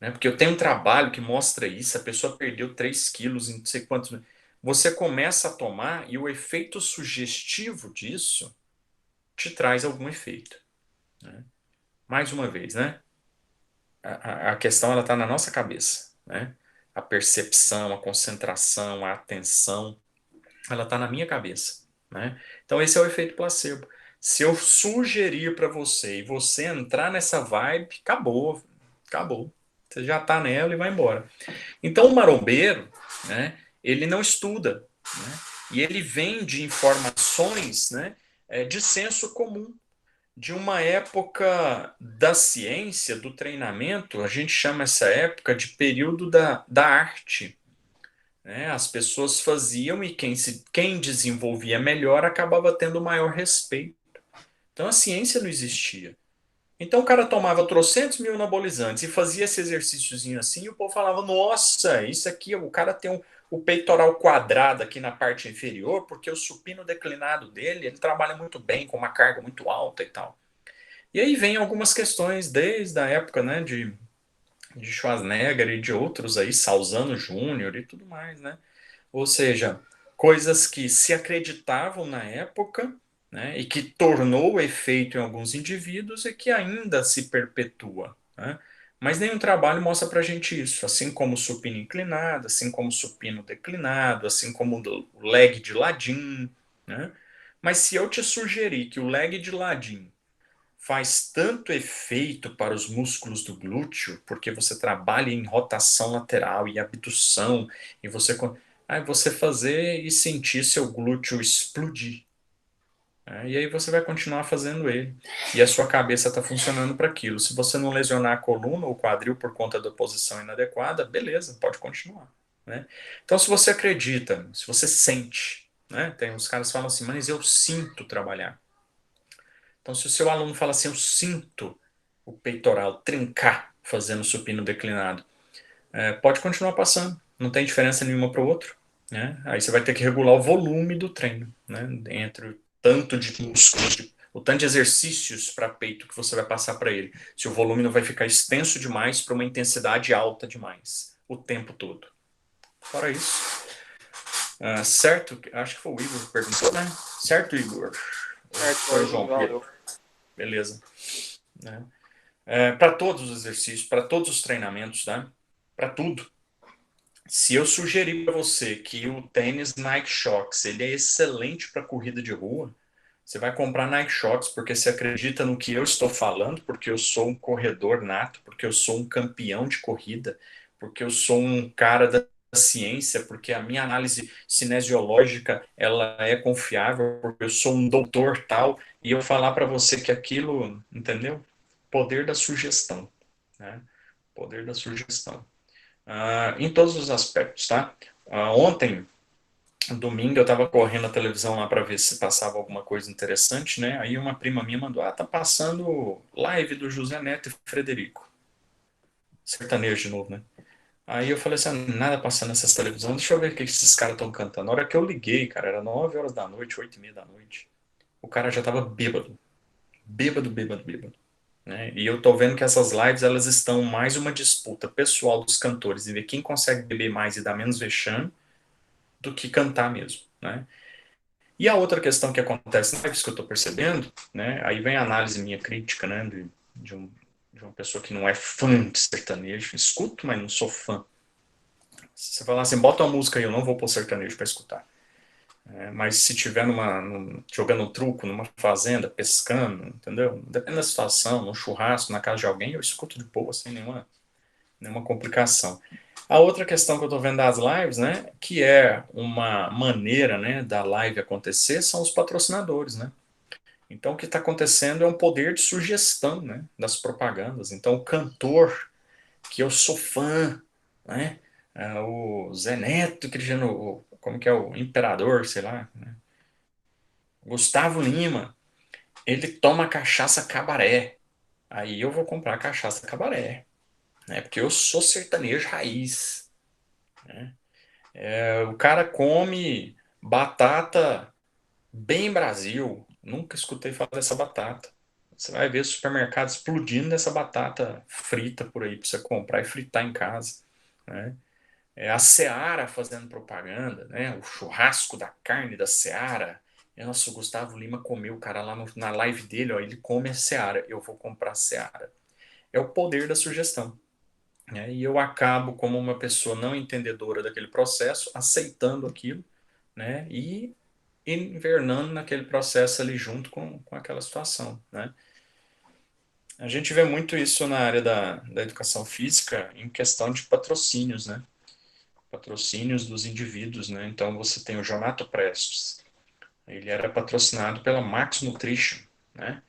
né? Porque eu tenho um trabalho que mostra isso, a pessoa perdeu 3 quilos em não sei quantos. Você começa a tomar e o efeito sugestivo disso te traz algum efeito, né? Mais uma vez, né? A questão ela está na nossa cabeça, né? A percepção, a concentração, a atenção, ela está na minha cabeça, né? Então esse é o efeito placebo. Se eu sugerir para você e você entrar nessa vibe, acabou, acabou. Você já está nela e vai embora. Então o marombeiro, né? Ele não estuda, né? E ele vem de informações, né? De senso comum, de uma época da ciência, do treinamento. A gente chama essa época de período da arte, né? As pessoas faziam e quem desenvolvia melhor acabava tendo maior respeito. Então a ciência não existia. Então o cara tomava trocentos mil anabolizantes e fazia esse exercíciozinho assim, e o povo falava: nossa, isso aqui, o cara tem o peitoral quadrado aqui na parte inferior, porque o supino declinado dele, ele trabalha muito bem, com uma carga muito alta e tal. E aí vem algumas questões desde a época, né, de Schwarzenegger e de outros aí, Salzano Júnior e tudo mais, né? Ou seja, coisas que se acreditavam na época, né, e que tornou efeito em alguns indivíduos e que ainda se perpetua, né? Mas nenhum trabalho mostra para a gente isso, assim como o supino inclinado, assim como o supino declinado, assim como o leg de ladinho, né? Mas se eu te sugerir que o leg de ladinho faz tanto efeito para os músculos do glúteo, porque você trabalha em rotação lateral e abdução, e você fazer e sentir seu glúteo explodir. E aí você vai continuar fazendo ele. E a sua cabeça está funcionando para aquilo. Se você não lesionar a coluna ou o quadril por conta da posição inadequada, beleza, pode continuar, né? Então, se você acredita, se você sente, né? Tem uns caras que falam assim, mas eu sinto trabalhar. Então, se o seu aluno fala assim, eu sinto o peitoral trincar fazendo supino declinado, pode continuar passando, não tem diferença nenhuma para o outro, né? Aí você vai ter que regular o volume do treino, né? Entre o tanto de músculos, o tanto de exercícios para peito que você vai passar para ele. Se o volume não vai ficar extenso demais para uma intensidade alta demais, o tempo todo. Fora isso, certo? Acho que foi o Igor que perguntou, né? Certo, Igor? Certo, Foi o João Pedro. valeu. Beleza. Né? Para todos os exercícios, para todos os treinamentos, tá? Para tudo. Se eu sugerir para você que o tênis Nike Shox ele é excelente para corrida de rua, você vai comprar Nike Shox porque você acredita no que eu estou falando, porque eu sou um corredor nato, porque eu sou um campeão de corrida, porque eu sou um cara da ciência, porque a minha análise cinesiológica ela é confiável, porque eu sou um doutor tal, e eu falar para você que aquilo, entendeu? Poder da sugestão, né? Poder da sugestão. Em todos os aspectos, tá? Ontem, domingo, eu estava correndo a televisão lá para ver se passava alguma coisa interessante, né? Aí uma prima minha mandou: tá passando live do José Neto e Frederico. Sertanejo de novo, né? Aí eu falei assim: nada passando nessas televisões, deixa eu ver o que esses caras estão cantando. Na hora que eu liguei, cara, era 9 horas da noite, 8 e meia da noite. O cara já tava bêbado. Bêbado, bêbado, bêbado. Né? E eu tô vendo que essas lives, elas estão mais uma disputa pessoal dos cantores, em ver quem consegue beber mais e dar menos vexame, do que cantar mesmo, né? E a outra questão que acontece na lives que eu estou percebendo, né? Aí vem a análise minha crítica, né? De, um, de uma pessoa que não é fã de sertanejo, escuto, mas não sou fã. Se você falar assim, bota uma música aí, eu não vou pôr sertanejo para escutar. Mas se tiver jogando um truco, numa fazenda, pescando, entendeu? Depende da situação, num churrasco, na casa de alguém, eu escuto de boa, sem nenhuma complicação. A outra questão que eu estou vendo das lives, né, que é uma maneira, né, da live acontecer, são os patrocinadores, né? Então, o que está acontecendo é um poder de sugestão, né, das propagandas. Então, o cantor, que eu sou fã, né, o Zé Neto, Cristiano, como que é o Imperador, sei lá, né, Gustavo Lima, ele toma cachaça cabaré. Aí eu vou comprar cachaça cabaré, né, porque eu sou sertanejo raiz, né? O cara come batata bem Brasil. Nunca escutei falar dessa batata. Você vai ver o supermercado explodindo dessa batata frita por aí para você comprar e fritar em casa, né? A Seara fazendo propaganda, né? O churrasco da carne da Seara. E, nossa, o Gustavo Lima comeu, o cara lá na live dele, ó, ele come a Seara. Eu vou comprar a Seara. É o poder da sugestão, né? E eu acabo, como uma pessoa não entendedora daquele processo, aceitando aquilo, né? E invernando naquele processo ali junto com aquela situação, né? A gente vê muito isso na área da educação física em questão de patrocínios, né? Patrocínios dos indivíduos, né? Então você tem o Jonato Prestes, ele era patrocinado pela Max Nutrition, né?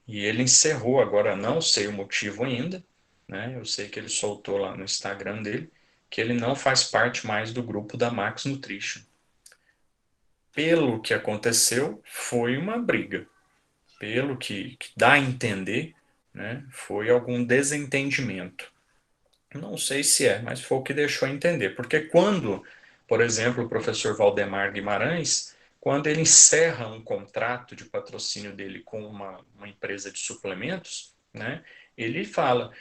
E ele encerrou agora, não sei o motivo ainda, né? Eu sei que ele soltou lá no Instagram dele que ele não faz parte mais do grupo da Max Nutrition. Pelo que aconteceu, foi uma briga. Pelo que dá a entender, né, foi algum desentendimento. Não sei se é, mas foi o que deixou a entender. Porque quando, por exemplo, o professor Valdemar Guimarães, quando ele encerra um contrato de patrocínio dele com uma empresa de suplementos, né, ele fala: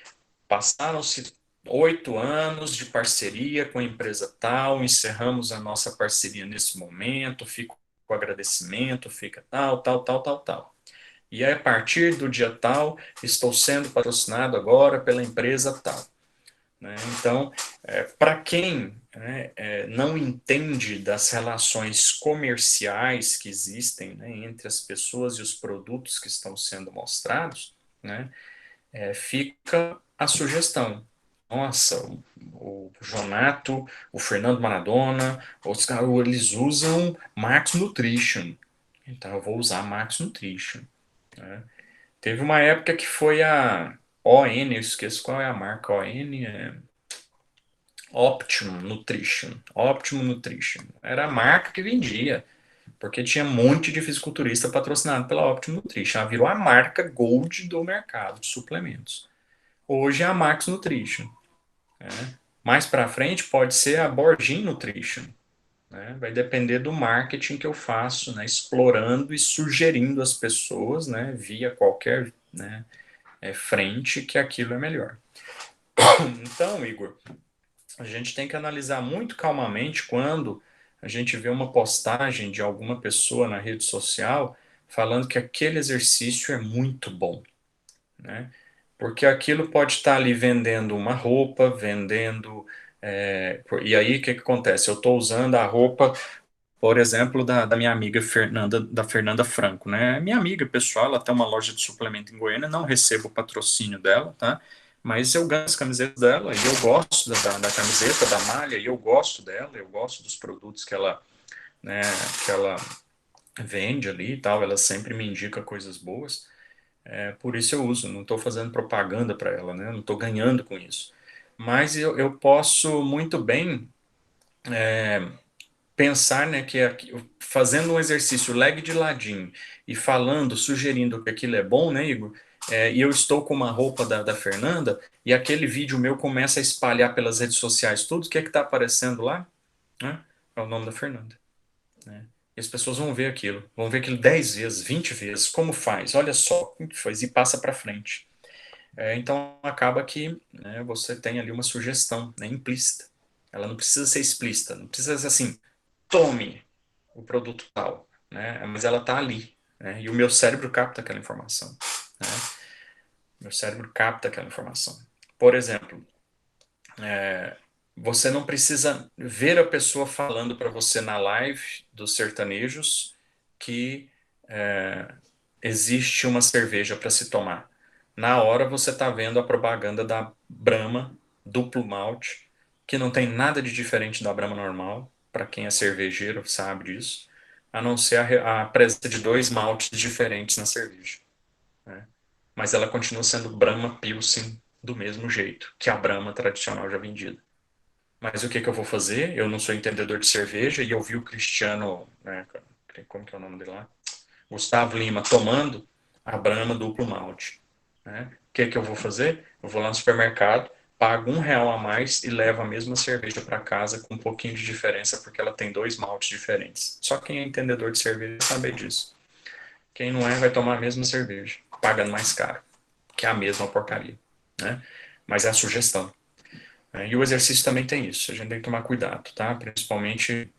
passaram-se 8 anos de parceria com a empresa tal, encerramos a nossa parceria nesse momento, fica o agradecimento, fica tal, tal, tal, tal, tal. E a partir do dia tal, estou sendo patrocinado agora pela empresa tal. Né? Então, para quem, né, não entende das relações comerciais que existem, né, entre as pessoas e os produtos que estão sendo mostrados, né, fica a sugestão. Nossa, o Jonato, o Fernando Maradona, os caras, eles usam Max Nutrition. Então eu vou usar Max Nutrition. Né? Teve uma época que foi a ON, eu esqueço qual é a marca, ON é Optimum Nutrition. Optimum Nutrition. Era a marca que vendia, porque tinha um monte de fisiculturista patrocinado pela Optimum Nutrition. Ela virou a marca Gold do mercado de suplementos. Hoje é a Max Nutrition. Né? Mais para frente pode ser a Borgin Nutrition. Né? Vai depender do marketing que eu faço, né? Explorando e sugerindo às pessoas, né? Via qualquer, né, frente, que aquilo é melhor. Então, Igor, a gente tem que analisar muito calmamente quando a gente vê uma postagem de alguma pessoa na rede social falando que aquele exercício é muito bom, né? Porque aquilo pode estar ali vendendo uma roupa, vendendo E aí, o que acontece? Eu estou usando a roupa, por exemplo, da minha amiga Fernanda, da Fernanda Franco, né? Minha amiga pessoal, ela tem uma loja de suplemento em Goiânia, não recebo o patrocínio dela, tá? Mas eu ganho as camisetas dela e eu gosto da camiseta, da malha, e eu gosto dela, eu gosto dos produtos né, que ela vende ali e tal, ela sempre me indica coisas boas, por isso eu uso, não estou fazendo propaganda para ela, né? Não estou ganhando com isso. Mas eu posso muito bem pensar, né, fazendo um exercício leg de ladinho e falando, sugerindo que aquilo é bom, né, Igor? E eu estou com uma roupa da Fernanda e aquele vídeo meu começa a espalhar pelas redes sociais tudo, o que é que está aparecendo lá? Né? É o nome da Fernanda. Né? E as pessoas vão ver aquilo 10 vezes, 20 vezes, como faz, olha só como que faz, e passa para frente. Então acaba que, né, você tem ali uma sugestão, né, implícita. Ela não precisa ser explícita, não precisa ser assim, tome o produto tal, né? Mas ela está ali, né? E o meu cérebro capta aquela informação, né? Meu cérebro capta aquela informação. Por exemplo, você não precisa ver a pessoa falando para você na live dos sertanejos que existe uma cerveja para se tomar. Na hora você está vendo a propaganda da Brahma duplo malte, que não tem nada de diferente da Brahma normal, para quem é cervejeiro sabe disso, a não ser a presença de dois maltes diferentes na cerveja. Né? Mas ela continua sendo Brahma Pilsen do mesmo jeito que a Brahma tradicional já vendida. Mas o que eu vou fazer? Eu não sou entendedor de cerveja e eu vi o Cristiano, né, como que é o nome dele lá? Gustavo Lima tomando a Brahma duplo malte. Né? O que eu vou fazer? Eu vou lá no supermercado, pago R$ 1 a mais e levo a mesma cerveja para casa com um pouquinho de diferença, porque ela tem dois maltes diferentes. Só quem é entendedor de cerveja sabe disso. Quem não é, vai tomar a mesma cerveja, pagando mais caro, que é a mesma porcaria. Né? Mas é a sugestão. E o exercício também tem isso, a gente tem que tomar cuidado, tá? Principalmente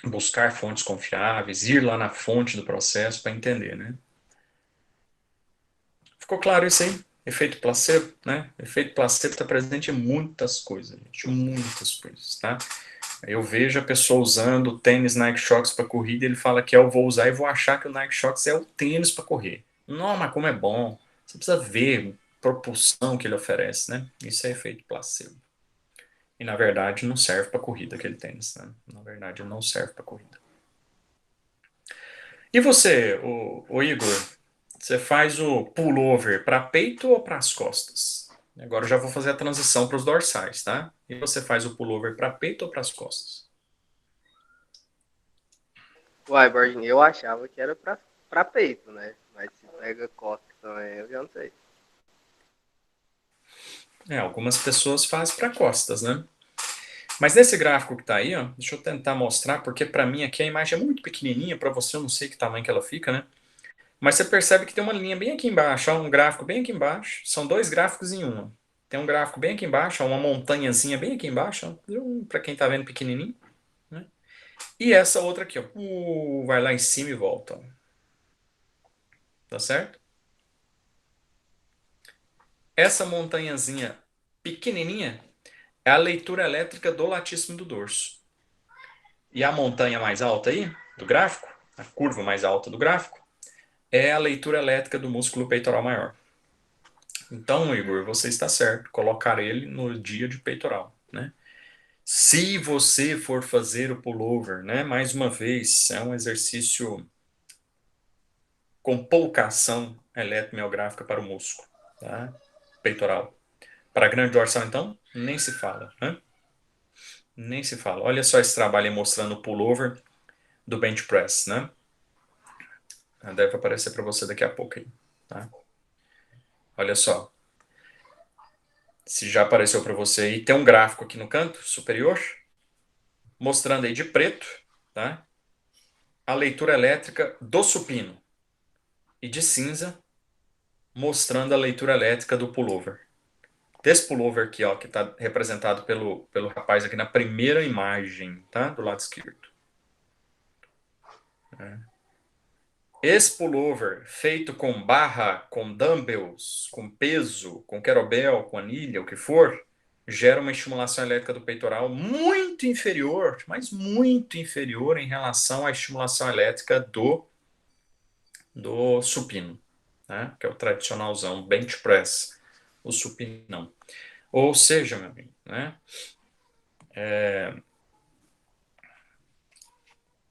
buscar fontes confiáveis, ir lá na fonte do processo para entender, né? Ficou claro isso aí? Efeito placebo, né? Efeito placebo está presente em muitas coisas, gente, muitas coisas, tá? Eu vejo a pessoa usando o tênis Nike Shox para corrida e ele fala que eu vou usar e vou achar que o Nike Shox é o tênis para correr. Não, mas como é bom. Você precisa ver a propulsão que ele oferece, né? Isso é efeito placebo. E na verdade não serve para corrida aquele tênis, né? Na verdade não serve para corrida. E você, o Igor, você faz o pullover para peito ou para as costas? Agora eu já vou fazer a transição para os dorsais, tá? E você faz o pullover para peito ou para as costas? Uai, Borginho, eu achava que era pra peito, né? Mas se pega costa também, eu já não sei. Algumas pessoas fazem para costas, né? Mas nesse gráfico que está aí, ó, deixa eu tentar mostrar, porque para mim aqui a imagem é muito pequenininha, para você eu não sei que tamanho que ela fica, né? Mas você percebe que tem uma linha bem aqui embaixo, ó, um gráfico bem aqui embaixo. São dois gráficos em um. Tem um gráfico bem aqui embaixo, ó, uma montanhazinha bem aqui embaixo, para quem está vendo pequenininho. Né? E essa outra aqui, ó, vai lá em cima e volta. Ó. Tá certo? Essa montanhazinha pequenininha é a leitura elétrica do latíssimo do dorso. E a montanha mais alta aí, do gráfico, a curva mais alta do gráfico, é a leitura elétrica do músculo peitoral maior. Então, Igor, você está certo, colocar ele no dia de peitoral, né? Se você for fazer o pullover, né? Mais uma vez, é um exercício com pouca ação eletromiográfica para o músculo, tá? Peitoral. Para a grande dorsal, então, nem se fala, né? Nem se fala. Olha só esse trabalho aí mostrando o pullover do bench press, né? Deve aparecer para você daqui a pouco aí, tá? Olha só. Se já apareceu para você aí, tem um gráfico aqui no canto superior, mostrando aí de preto, tá? A leitura elétrica do supino. E de cinza, mostrando a leitura elétrica do pullover. Desse pullover aqui, ó, que está representado pelo rapaz aqui na primeira imagem, tá? Do lado esquerdo. Esse pullover, feito com barra, com dumbbells, com peso, com kettlebell, com anilha, o que for, gera uma estimulação elétrica do peitoral muito inferior, mas muito inferior em relação à estimulação elétrica do supino, né? Que é o tradicionalzão, bench press, o supinão. Ou seja, meu amigo, né?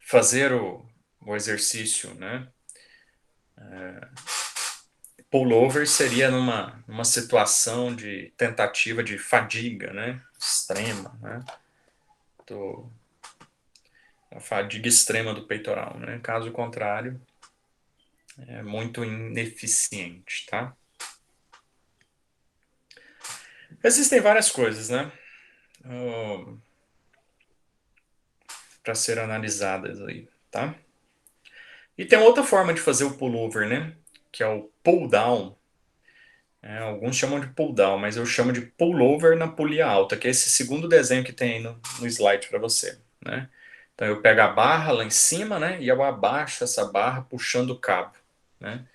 Fazer o exercício, né? Pullover seria numa situação de tentativa de fadiga, né? Extrema, né? A fadiga extrema do peitoral, né? Caso contrário, é muito ineficiente, tá? Existem várias coisas, né? Para ser analisadas aí, tá? E tem outra forma de fazer o pullover, né? Que é o pull down. Alguns chamam de pull down, mas eu chamo de pullover na polia alta, que é esse segundo desenho que tem aí no slide para você, né? Então eu pego a barra lá em cima, né? E eu abaixo essa barra puxando o cabo, né?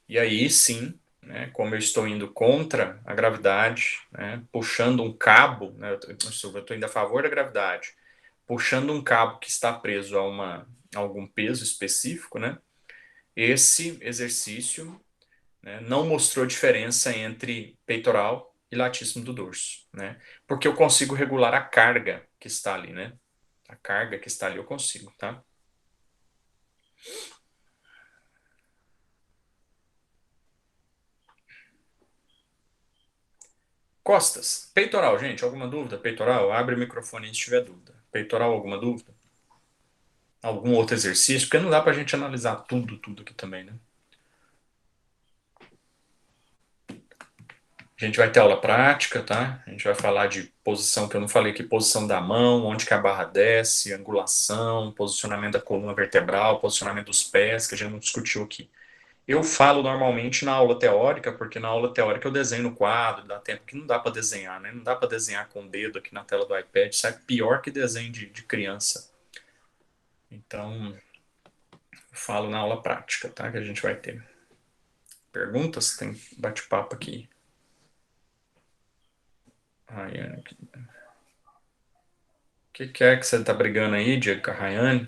E aí sim, né? Como eu estou indo contra a gravidade, né? Puxando um cabo, né? Eu estou indo a favor da gravidade, puxando um cabo que está preso a algum peso específico, né? Esse exercício, né, não mostrou diferença entre peitoral e latíssimo do dorso, né? Porque eu consigo regular a carga que está ali, né? A carga que está ali eu consigo, tá? Costas. Peitoral, gente, alguma dúvida? Peitoral, abre o microfone se tiver dúvida. Peitoral, alguma dúvida? Algum outro exercício? Porque não dá pra gente analisar tudo aqui também, né? A gente vai ter aula prática, tá? A gente vai falar de posição, que eu não falei aqui, posição da mão, onde que a barra desce, angulação, posicionamento da coluna vertebral, posicionamento dos pés, que a gente não discutiu aqui. Eu falo normalmente na aula teórica, porque na aula teórica eu desenho no quadro, dá tempo que não dá para desenhar, né? Não dá para desenhar com o dedo aqui na tela do iPad, sai pior que desenho de criança. Então, eu falo na aula prática, tá? Que a gente vai ter. Perguntas? Tem bate-papo aqui. Rayane, o que é que você tá brigando aí, Diego, com a Rayane?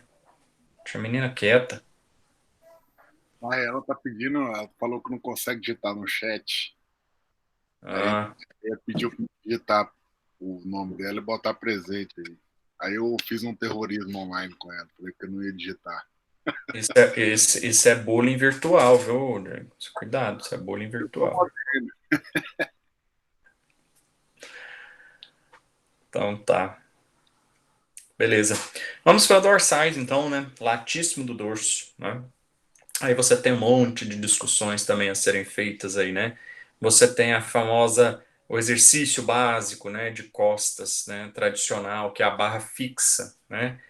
Deixa a menina quieta. Ah, ela tá pedindo, ela falou que não consegue digitar no chat. Aí Ah, ela pediu pra eu digitar o nome dela e botar presente aí. Aí eu fiz um terrorismo online com ela, falei que eu não ia digitar. isso é bullying virtual, viu, Diego? Cuidado, isso é bullying Eu tô virtual. fazendo. Então tá. Beleza. Vamos para dorsais, então, né? Latíssimo do dorso, né? Aí você tem um monte de discussões também a serem feitas aí, né? Você tem o exercício básico, né, de costas, né, tradicional, que é a barra fixa, né?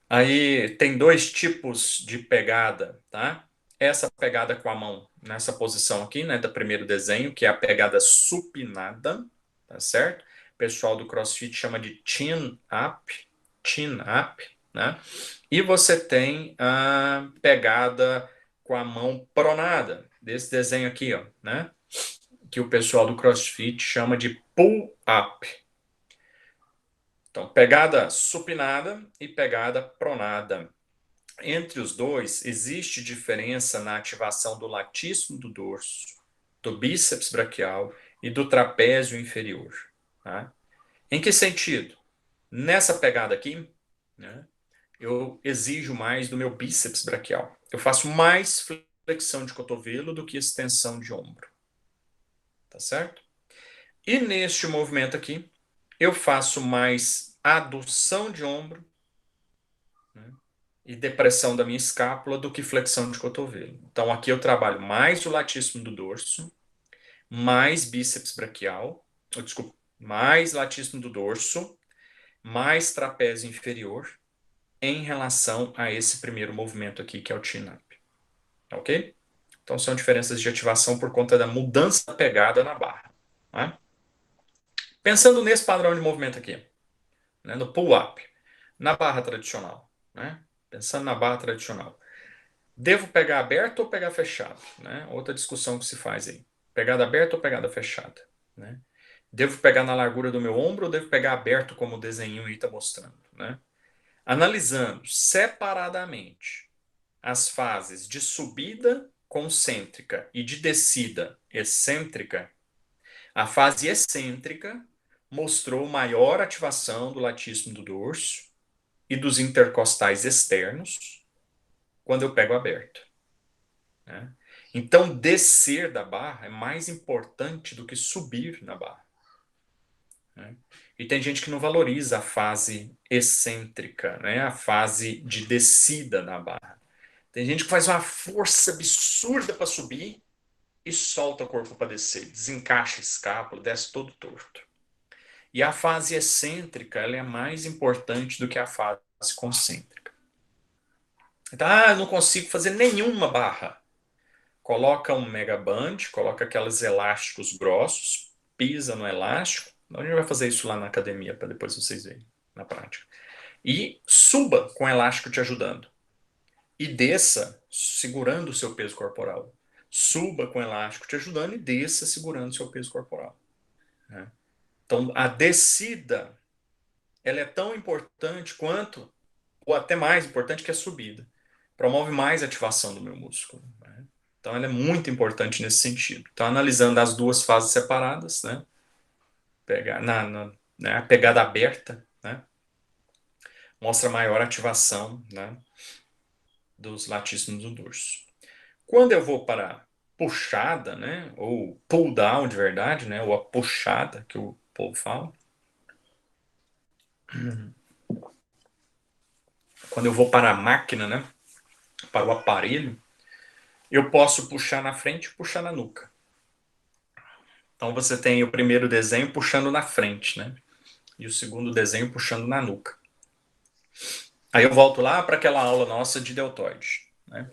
Aí tem dois tipos de pegada, tá? Essa pegada com a mão, nessa posição aqui, né, do primeiro desenho, que é a pegada supinada, tá certo? O pessoal do CrossFit chama de chin up, né? E você tem a pegada com a mão pronada, desse desenho aqui, ó, né? Que o pessoal do CrossFit chama de pull up. Então, pegada supinada e pegada pronada. Entre os dois, existe diferença na ativação do latíssimo do dorso, do bíceps braquial e do trapézio inferior. Tá? Em que sentido? Nessa pegada aqui, né, eu exijo mais do meu bíceps braquial. Eu faço mais flexão de cotovelo do que extensão de ombro. Tá certo? E neste movimento aqui, eu faço mais adução de ombro, né, e depressão da minha escápula do que flexão de cotovelo. Então aqui eu trabalho mais o latíssimo do dorso, mais bíceps braquial, desculpa, mais latíssimo do dorso, mais trapézio inferior em relação a esse primeiro movimento aqui, que é o chin-up. Ok? Então são diferenças de ativação por conta da mudança da pegada na barra. Né? Pensando nesse padrão de movimento aqui, né, no pull-up, na barra tradicional, né? Pensando na barra tradicional. Devo pegar aberto ou pegar fechado? Né? Outra discussão que se faz aí. Pegada aberta ou pegada fechada? Né? Devo pegar na largura do meu ombro ou devo pegar aberto como o desenho aí está mostrando, né? Analisando separadamente as fases de subida concêntrica e de descida excêntrica, a fase excêntrica mostrou maior ativação do latíssimo do dorso e dos intercostais externos quando eu pego aberto, né? Então, descer da barra é mais importante do que subir na barra, né? E tem gente que não valoriza a fase excêntrica, né? A fase de descida na barra. Tem gente que faz uma força absurda para subir e solta o corpo para descer, desencaixa a escápula, desce todo torto. E a fase excêntrica, ela é mais importante do que a fase concêntrica. Então, eu não consigo fazer nenhuma barra. Coloca um megaband, coloca aqueles elásticos grossos, pisa no elástico. A gente vai fazer isso lá na academia para depois vocês verem na prática. E suba com o elástico te ajudando. E desça segurando o seu peso corporal. Suba com o elástico te ajudando e desça segurando o seu peso corporal, né? Então, a descida, ela é tão importante quanto, ou até mais importante que a subida. Promove mais ativação do meu músculo, né? Então, ela é muito importante nesse sentido. Então, analisando as duas fases separadas, né? Pegar né, a pegada aberta, né? Mostra maior ativação, né, dos latíssimos do dorso. Quando eu vou para a puxada, né, ou pull down de verdade, né, ou a puxada que o povo fala, quando eu vou para a máquina, né, para o aparelho, eu posso puxar na frente e puxar na nuca. Então você tem o primeiro desenho puxando na frente, né, e o segundo desenho puxando na nuca. Aí eu volto lá para aquela aula nossa de deltoide, né,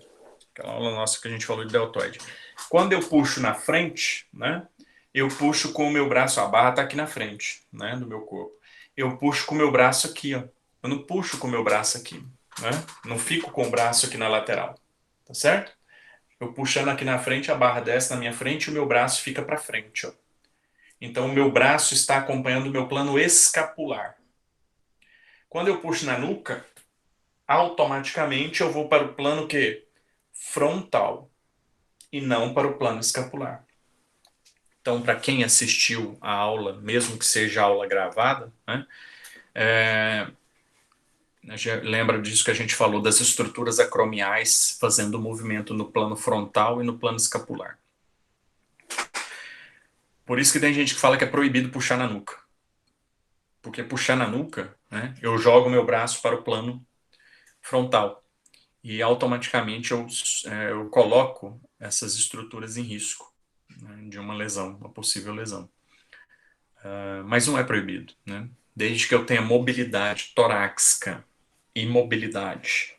aquela aula nossa que a gente falou de deltoide. Quando eu puxo na frente, né, eu puxo com o meu braço, a barra está aqui na frente, né, do meu corpo. Eu puxo com o meu braço aqui, ó. Eu não puxo com o meu braço aqui, né? Não fico com o braço aqui na lateral, tá certo? Eu puxando aqui na frente, a barra desce na minha frente e o meu braço fica para frente, ó. Então o meu braço está acompanhando o meu plano escapular. Quando eu puxo na nuca, automaticamente eu vou para o plano que frontal e não para o plano escapular. Então, para quem assistiu a aula, mesmo que seja aula gravada, né, lembra disso que a gente falou das estruturas acromiais fazendo movimento no plano frontal e no plano escapular. Por isso que tem gente que fala que é proibido puxar na nuca. Porque puxar na nuca, né, eu jogo meu braço para o plano frontal. E automaticamente eu coloco essas estruturas em risco, né, de uma lesão, uma possível lesão. Mas não é proibido, né? Desde que eu tenha mobilidade torácica e mobilidade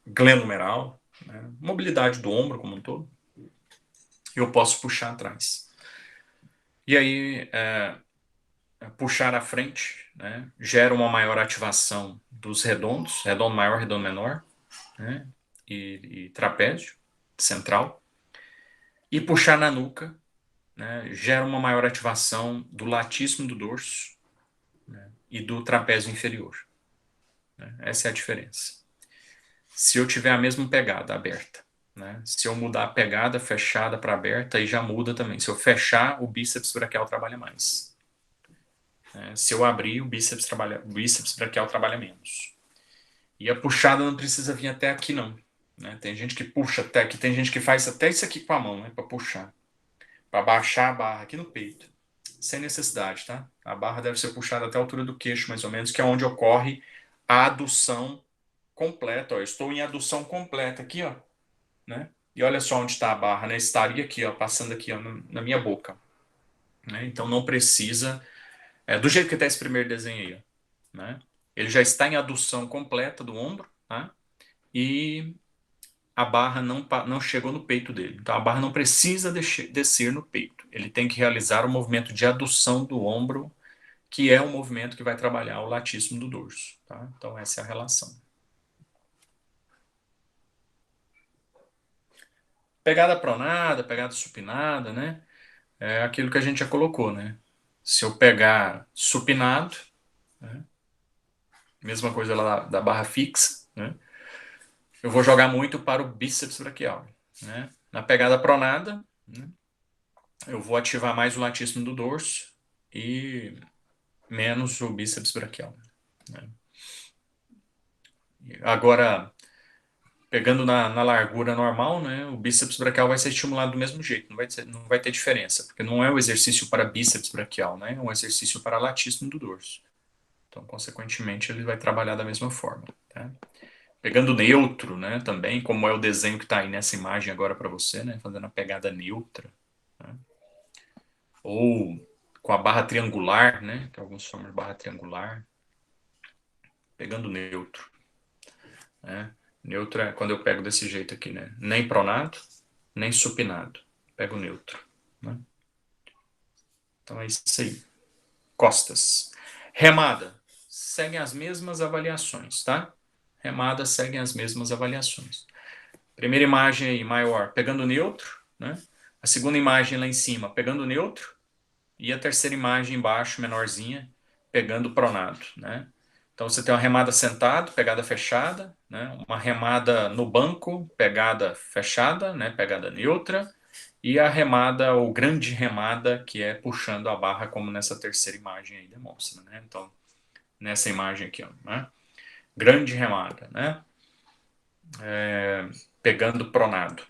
glenumeral, né, mobilidade do ombro como um todo, eu posso puxar atrás. E aí, puxar à frente, né, gera uma maior ativação dos redondos, redondo maior, redondo menor, né, e trapézio central. E puxar na nuca, né, gera uma maior ativação do latíssimo do dorso, né, e do trapézio inferior, né? Essa é a diferença. Se eu tiver a mesma pegada aberta, né, se eu mudar a pegada fechada para aberta, aí já muda também. Se eu fechar, o bíceps braquial trabalha mais. Se eu abrir, o bíceps braquial trabalha menos. E a puxada não precisa vir até aqui, não, né? Tem gente que puxa até aqui, tem gente que faz até isso aqui com a mão, né, para puxar, para baixar a barra aqui no peito, sem necessidade, tá? A barra deve ser puxada até a altura do queixo, mais ou menos, que é onde ocorre a adução completa. Ó. Eu estou em adução completa aqui, ó, né? E olha só onde está a barra, né? Estaria aqui, ó, passando aqui, ó, na minha boca, né? Então não precisa, do jeito que está esse primeiro desenho aí, ó, né? Ele já está em adução completa do ombro, tá? E a barra não chegou no peito dele. Então a barra não precisa descer no peito. Ele tem que realizar o movimento de adução do ombro, que é o movimento que vai trabalhar o latíssimo do dorso, tá? Então essa é a relação. Pegada pronada, pegada supinada, né? É aquilo que a gente já colocou, né? Se eu pegar supinado, né, mesma coisa lá da barra fixa, né, eu vou jogar muito para o bíceps braquial. Né? Na pegada pronada, né, eu vou ativar mais o latíssimo do dorso e menos o bíceps braquial. Né? Agora, pegando na largura normal, né, o bíceps braquial vai ser estimulado do mesmo jeito, não vai ter diferença, porque não é o exercício para bíceps braquial, né, é um exercício para latíssimo do dorso. Então, consequentemente, ele vai trabalhar da mesma forma. Tá? Pegando neutro, né, também, como é o desenho que está aí nessa imagem agora para você, né, fazendo a pegada neutra. Né? Ou com a barra triangular, né, que alguns chamam de barra triangular, pegando neutro. Né? Neutro é quando eu pego desse jeito aqui, né, nem pronado, nem supinado. Pego neutro. Né? Então é isso aí. Costas. Remada. Seguem as mesmas avaliações, tá? Remada seguem as mesmas avaliações. Primeira imagem aí, maior, pegando neutro, né? A segunda imagem lá em cima, pegando neutro. E a terceira imagem embaixo, menorzinha, pegando pronado, né? Então você tem uma remada sentado, pegada fechada, né? Uma remada no banco, pegada fechada, né? Pegada neutra. E a remada, ou grande remada, que é puxando a barra, como nessa terceira imagem aí demonstra, né? Então, nessa imagem aqui, ó, né? Grande remada, né? Pegando pronado.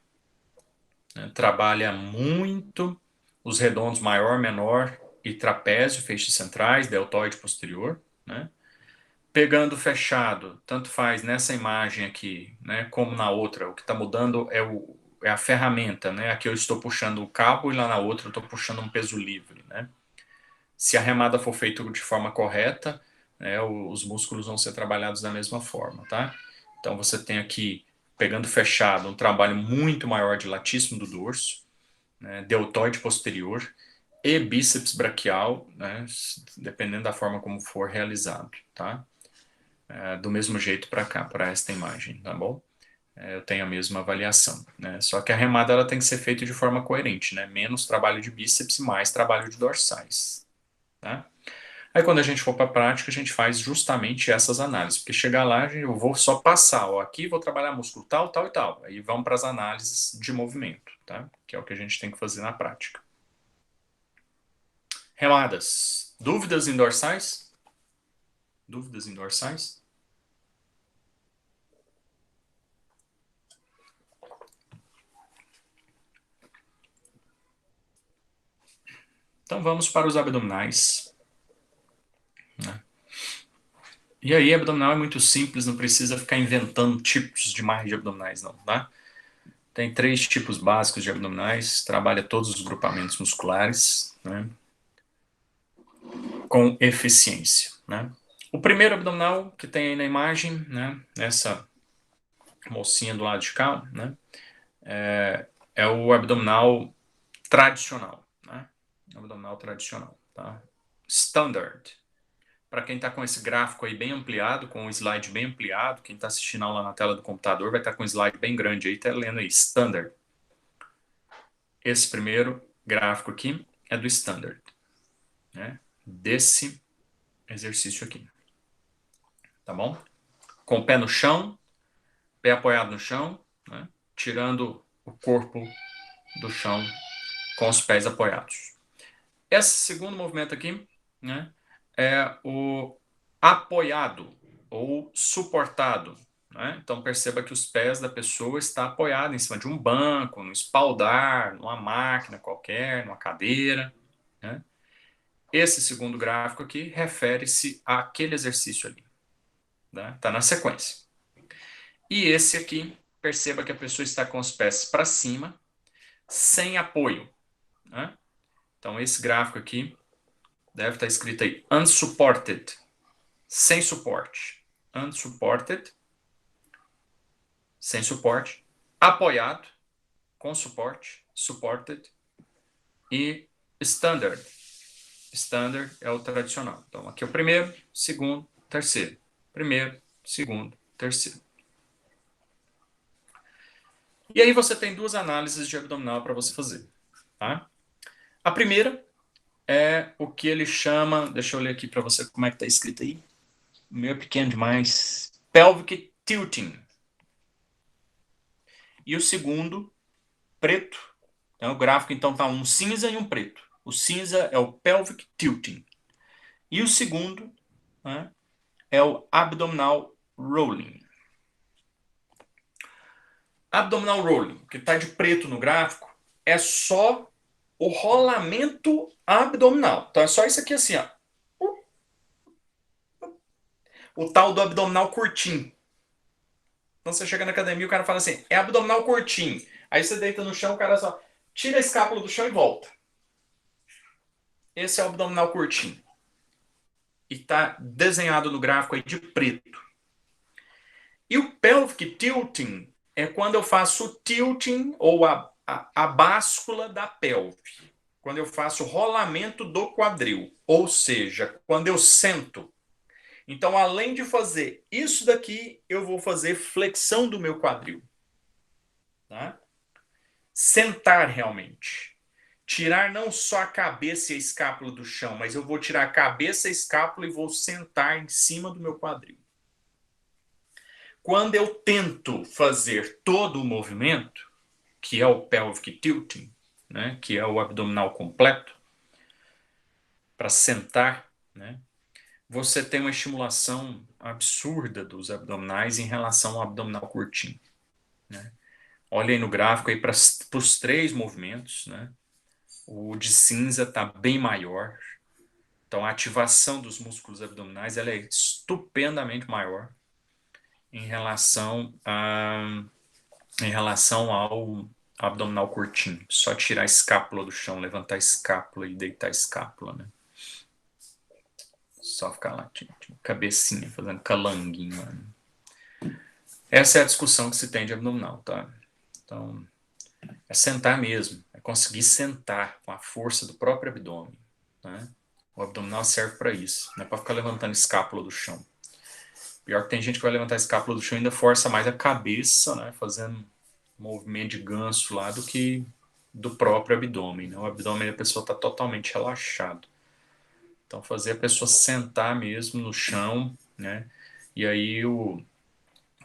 Né? Trabalha muito os redondos maior, menor e trapézio, feixes centrais, deltoide posterior, né? Pegando fechado, tanto faz nessa imagem aqui, né, como na outra, o que está mudando é a ferramenta, né? Aqui eu estou puxando o cabo e lá na outra eu estou puxando um peso livre, né? Se a remada for feita de forma correta, né, os músculos vão ser trabalhados da mesma forma, tá? Então você tem aqui, pegando fechado, um trabalho muito maior de latíssimo do dorso, né, deltoide posterior e bíceps braquial, né, dependendo da forma como for realizado, tá? Do mesmo jeito para cá, para esta imagem, tá bom? Eu tenho a mesma avaliação, né? Só que a remada ela tem que ser feita de forma coerente, né? Menos trabalho de bíceps, mais trabalho de dorsais, tá? Aí quando a gente for para a prática, a gente faz justamente essas análises, porque chegar lá eu vou só passar, ó, aqui vou trabalhar músculo tal, tal e tal. Aí vamos para as análises de movimento, tá? Que é o que a gente tem que fazer na prática. Remadas. Dúvidas em dorsais? Dúvidas em dorsais? Então vamos para os abdominais. Né? E aí, abdominal é muito simples, não precisa ficar inventando tipos demais de abdominais, não, tá? Tem 3 tipos básicos de abdominais, trabalha todos os grupamentos musculares, né? Com eficiência, né? O primeiro abdominal que tem aí na imagem, né? Essa mocinha do lado de cá, né? É o abdominal tradicional, né? Abdominal tradicional, tá? Standard. Para quem está com esse gráfico aí bem ampliado, com o slide bem ampliado, quem está assistindo aula na tela do computador vai estar com um slide bem grande aí, está lendo aí, Standard. Esse primeiro gráfico aqui é do Standard, né? Desse exercício aqui, tá bom? Com o pé no chão, pé apoiado no chão, né? Tirando o corpo do chão com os pés apoiados. Esse segundo movimento aqui, né, é o apoiado ou suportado. Né? Então perceba que os pés da pessoa estão apoiados em cima de um banco, no espaldar, numa máquina qualquer, numa cadeira. Né? Esse segundo gráfico aqui refere-se àquele exercício ali. Está na sequência. E esse aqui, perceba que a pessoa está com os pés para cima, sem apoio. Né? Então esse gráfico aqui deve estar escrito aí, unsupported, sem suporte. Unsupported, sem suporte. Apoiado, com suporte, supported. E standard. Standard é o tradicional. Então, aqui é o primeiro, segundo, terceiro. Primeiro, segundo, terceiro. E aí você tem 2 análises de abdominal para você fazer. Tá? A primeira é o que ele chama, deixa eu ler aqui para você como é que está escrito aí. O meu é pequeno demais. Pelvic tilting. E o segundo, preto. Então, o gráfico então está um cinza e um preto. O cinza é o pelvic tilting. E o segundo, né, é o abdominal rolling. Abdominal rolling, que está de preto no gráfico, é só o rolamento abdominal. Então é só isso aqui assim, ó. O tal do abdominal curtinho. Então você chega na academia e o cara fala assim, é abdominal curtinho. Aí você deita no chão, o cara só tira a escápula do chão e volta. Esse é o abdominal curtinho. E está desenhado no gráfico aí de preto. E o pelvic tilting é quando eu faço o tilting ou a báscula da pelve. Quando eu faço o rolamento do quadril. Ou seja, quando eu sento. Então, além de fazer isso daqui, eu vou fazer flexão do meu quadril. Tá? Sentar realmente. Tirar não só a cabeça e a escápula do chão, mas eu vou tirar a cabeça e a escápula e vou sentar em cima do meu quadril. Quando eu tento fazer todo o movimento, que é o pelvic tilting, né, que é o abdominal completo, para sentar, né, você tem uma estimulação absurda dos abdominais em relação ao abdominal curtinho. Né? Olha aí no gráfico aí para os 3 movimentos, né? O de cinza está bem maior. Então a ativação dos músculos abdominais ela é estupendamente maior em relação ao abdominal curtinho. Só tirar a escápula do chão, levantar a escápula e deitar a escápula, né? Só ficar lá, tipo, cabecinha, fazendo calanguinho. Né? Essa é a discussão que se tem de abdominal, tá? Então, é sentar mesmo, é conseguir sentar com a força do próprio abdômen, né? O abdominal serve para isso, não é para ficar levantando escápula do chão. Pior que tem gente que vai levantar a escápula do chão e ainda força mais a cabeça, né? Fazendo movimento de ganso lá do que do próprio abdômen, né? O abdômen da pessoa está totalmente relaxado. Então, fazer a pessoa sentar mesmo no chão, né? E aí o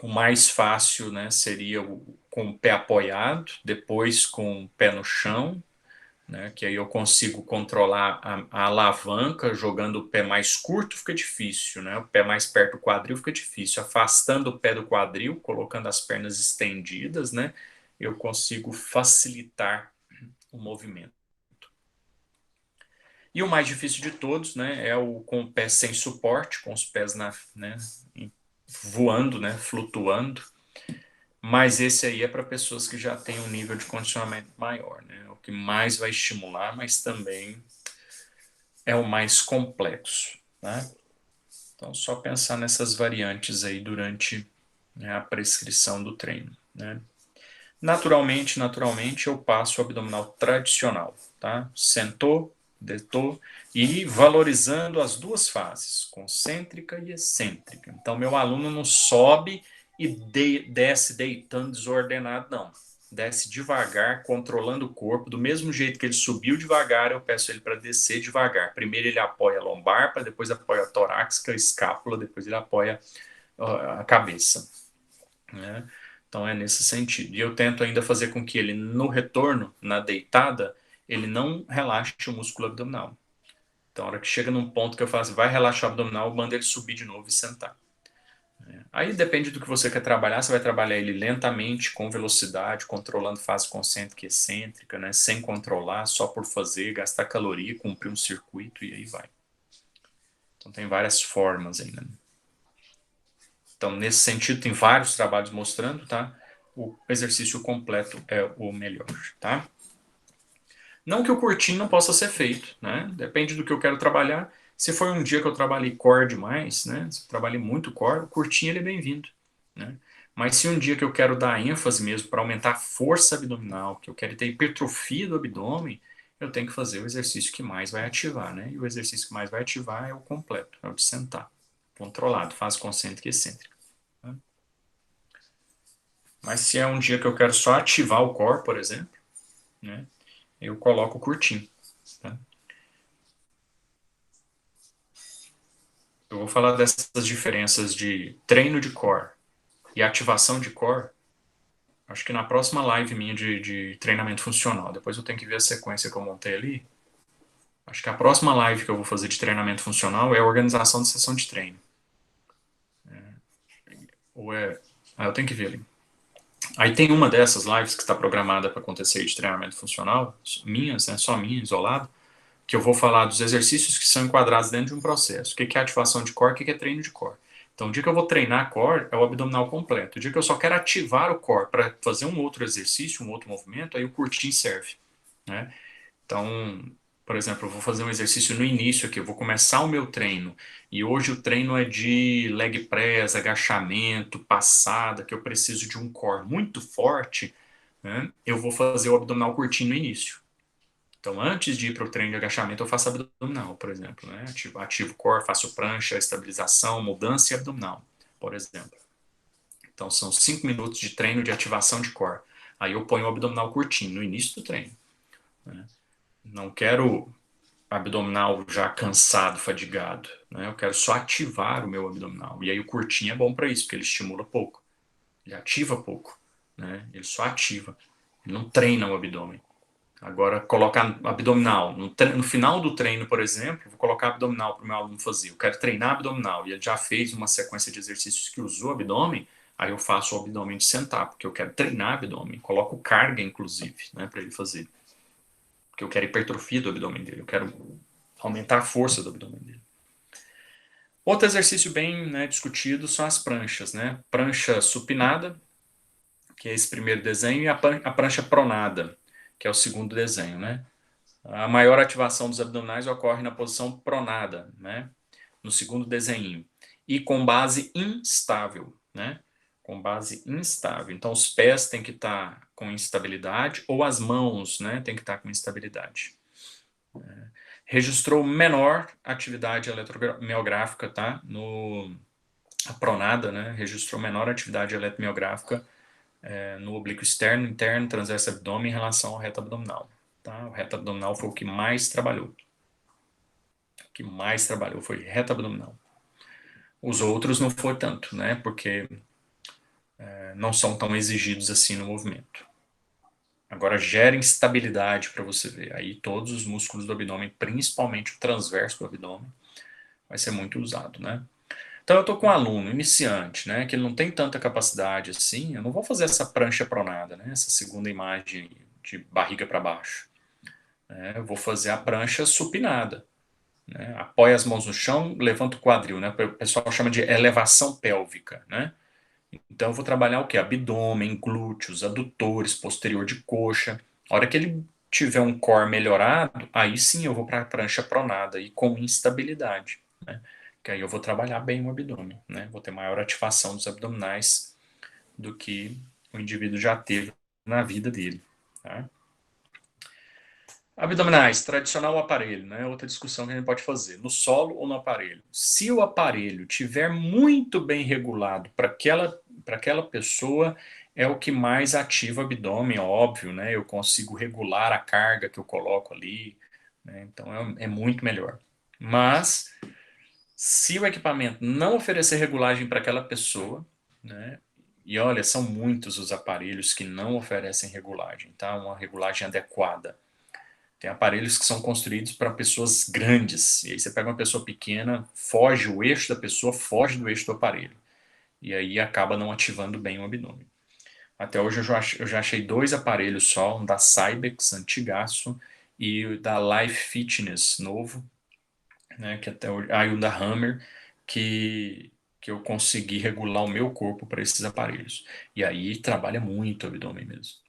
mais fácil, né, seria com o pé apoiado, depois com o pé no chão, né, que aí eu consigo controlar a alavanca, jogando o pé mais curto fica difícil, né, o pé mais perto do quadril fica difícil, afastando o pé do quadril, colocando as pernas estendidas, né, eu consigo facilitar o movimento. E o mais difícil de todos, né, é o com o pé sem suporte, com os pés né, voando, né, flutuando. Mas esse aí é para pessoas que já têm um nível de condicionamento maior, né? O que mais vai estimular, mas também é o mais complexo, né? Então, só pensar nessas variantes aí durante, né, a prescrição do treino, né? Naturalmente, eu passo o abdominal tradicional, tá? Sentou, deitou e valorizando as 2 fases, concêntrica e excêntrica. Então, meu aluno não sobe e desce deitando desordenado, não. Desce devagar, controlando o corpo, do mesmo jeito que ele subiu devagar, eu peço ele para descer devagar. Primeiro ele apoia a lombar, para depois apoia a torácica, a escápula, depois ele apoia a cabeça, né? Então é nesse sentido. E eu tento ainda fazer com que ele, no retorno, na deitada, ele não relaxe o músculo abdominal. Então, a hora que chega num ponto que eu faço, vai relaxar o abdominal, eu mando ele subir de novo e sentar. Aí depende do que você quer trabalhar, você vai trabalhar ele lentamente, com velocidade, controlando fase concêntrica e excêntrica, né? Sem controlar, só por fazer, gastar caloria, cumprir um circuito e aí vai. Então tem várias formas ainda. Né? Então, nesse sentido, tem vários trabalhos mostrando, tá? O exercício completo é o melhor, tá? Não que o curtinho não possa ser feito, né? Depende do que eu quero trabalhar. Se for um dia que eu trabalhei core demais, né? Se eu trabalhei muito core, o curtinho ele é bem-vindo, né? Mas se um dia que eu quero dar ênfase mesmo para aumentar a força abdominal, que eu quero ter hipertrofia do abdômen, eu tenho que fazer o exercício que mais vai ativar, né? E o exercício que mais vai ativar é o completo, é o de sentar, controlado, fase concêntrica e excêntrica. Né? Mas se é um dia que eu quero só ativar o core, por exemplo, né? Eu coloco o curtinho. Tá? eu vou falar dessas diferenças de treino de core e ativação de core, acho que na próxima live minha de treinamento funcional. Depois eu tenho que ver a sequência que eu montei ali. Acho que a próxima live que eu vou fazer de treinamento funcional é a organização de sessão de treino. Ou é... eu tenho que ver ali. Aí tem uma dessas lives que está programada para acontecer de treinamento funcional, minhas, né, só minha, isolado, que eu vou falar dos exercícios que são enquadrados dentro de um processo. O que é ativação de core, o que é treino de core. Então, o dia que eu vou treinar core é o abdominal completo. O dia que eu só quero ativar o core para fazer um outro exercício, um outro movimento, aí o curtinho serve, né? Então, por exemplo, eu vou fazer um exercício no início aqui, eu vou começar o meu treino, e hoje o treino é de leg press, agachamento, passada, que eu preciso de um core muito forte, né? Eu vou fazer o abdominal curtinho no início. Então, antes de ir para o treino de agachamento, eu faço abdominal, por exemplo, né? Ativo o core, faço prancha, estabilização, mudança e abdominal, por exemplo. Então, são 5 minutos de treino de ativação de core. Aí eu ponho o abdominal curtinho no início do treino, né? Não quero abdominal já cansado, fadigado, né? Eu quero só ativar o meu abdominal. E aí o curtinho é bom para isso, porque ele estimula pouco, ele ativa pouco, né? Ele só ativa, ele não treina o abdômen. Agora, colocar abdominal. No final do treino, por exemplo, vou colocar abdominal para o meu aluno fazer. Eu quero treinar abdominal e ele já fez uma sequência de exercícios que usou abdômen, aí eu faço o abdômen de sentar, porque eu quero treinar abdômen. Coloco carga, inclusive, né, para ele fazer. Porque eu quero hipertrofia do abdômen dele, eu quero aumentar a força do abdômen dele. Outro exercício bem, né, discutido são as pranchas, né? Prancha supinada, que é esse primeiro desenho, e a prancha pronada, que é o segundo desenho, né? A maior ativação dos abdominais ocorre na posição pronada, né? No segundo desenho. E com base instável, né? Com base instável. Então, os pés têm que estar com instabilidade ou as mãos, né? Tem que estar com instabilidade. Registrou menor atividade eletromiográfica, tá? A pronada, né? Registrou menor atividade eletromiográfica no oblíquo externo, interno, transverso abdômen em relação ao reto abdominal. Tá? O reto abdominal foi o que mais trabalhou. O que mais trabalhou foi reto abdominal. Os outros não foi tanto, né? Porque não são tão exigidos assim no movimento. Agora, gera instabilidade para você ver. Aí todos os músculos do abdômen, principalmente o transverso do abdômen, vai ser muito usado, né? Então, eu estou com um aluno iniciante, né? Que ele não tem tanta capacidade assim. Eu não vou fazer essa prancha pronada, né? Essa segunda imagem de barriga para baixo. Eu vou fazer a prancha supinada. Né? Apoia as mãos no chão, levanta o quadril, né? O pessoal chama de elevação pélvica, né? Então eu vou trabalhar o que? Abdômen, glúteos, adutores, posterior de coxa. A hora que ele tiver um core melhorado, aí sim eu vou para a prancha pronada e com instabilidade, né? Que aí eu vou trabalhar bem o abdômen, né? Vou ter maior ativação dos abdominais do que o indivíduo já teve na vida dele, tá? Abdominais, tradicional aparelho, né? Outra discussão que a gente pode fazer, no solo ou no aparelho. Se o aparelho tiver muito bem regulado para aquela pessoa, é o que mais ativa o abdômen, óbvio, né? Eu consigo regular a carga que eu coloco ali, né? Então é muito melhor. Mas se o equipamento não oferecer regulagem para aquela pessoa, né? E olha, são muitos os aparelhos que não oferecem regulagem, tá? Uma regulagem adequada. Tem aparelhos que são construídos para pessoas grandes. E aí você pega uma pessoa pequena, foge o eixo da pessoa, foge do eixo do aparelho. E aí acaba não ativando bem o abdômen. Até hoje eu já achei 2 aparelhos só, um da Cybex, antigaço, e da Life Fitness, novo, né, que até hoje, um da Hammer, que eu consegui regular o meu corpo para esses aparelhos. E aí trabalha muito o abdômen mesmo.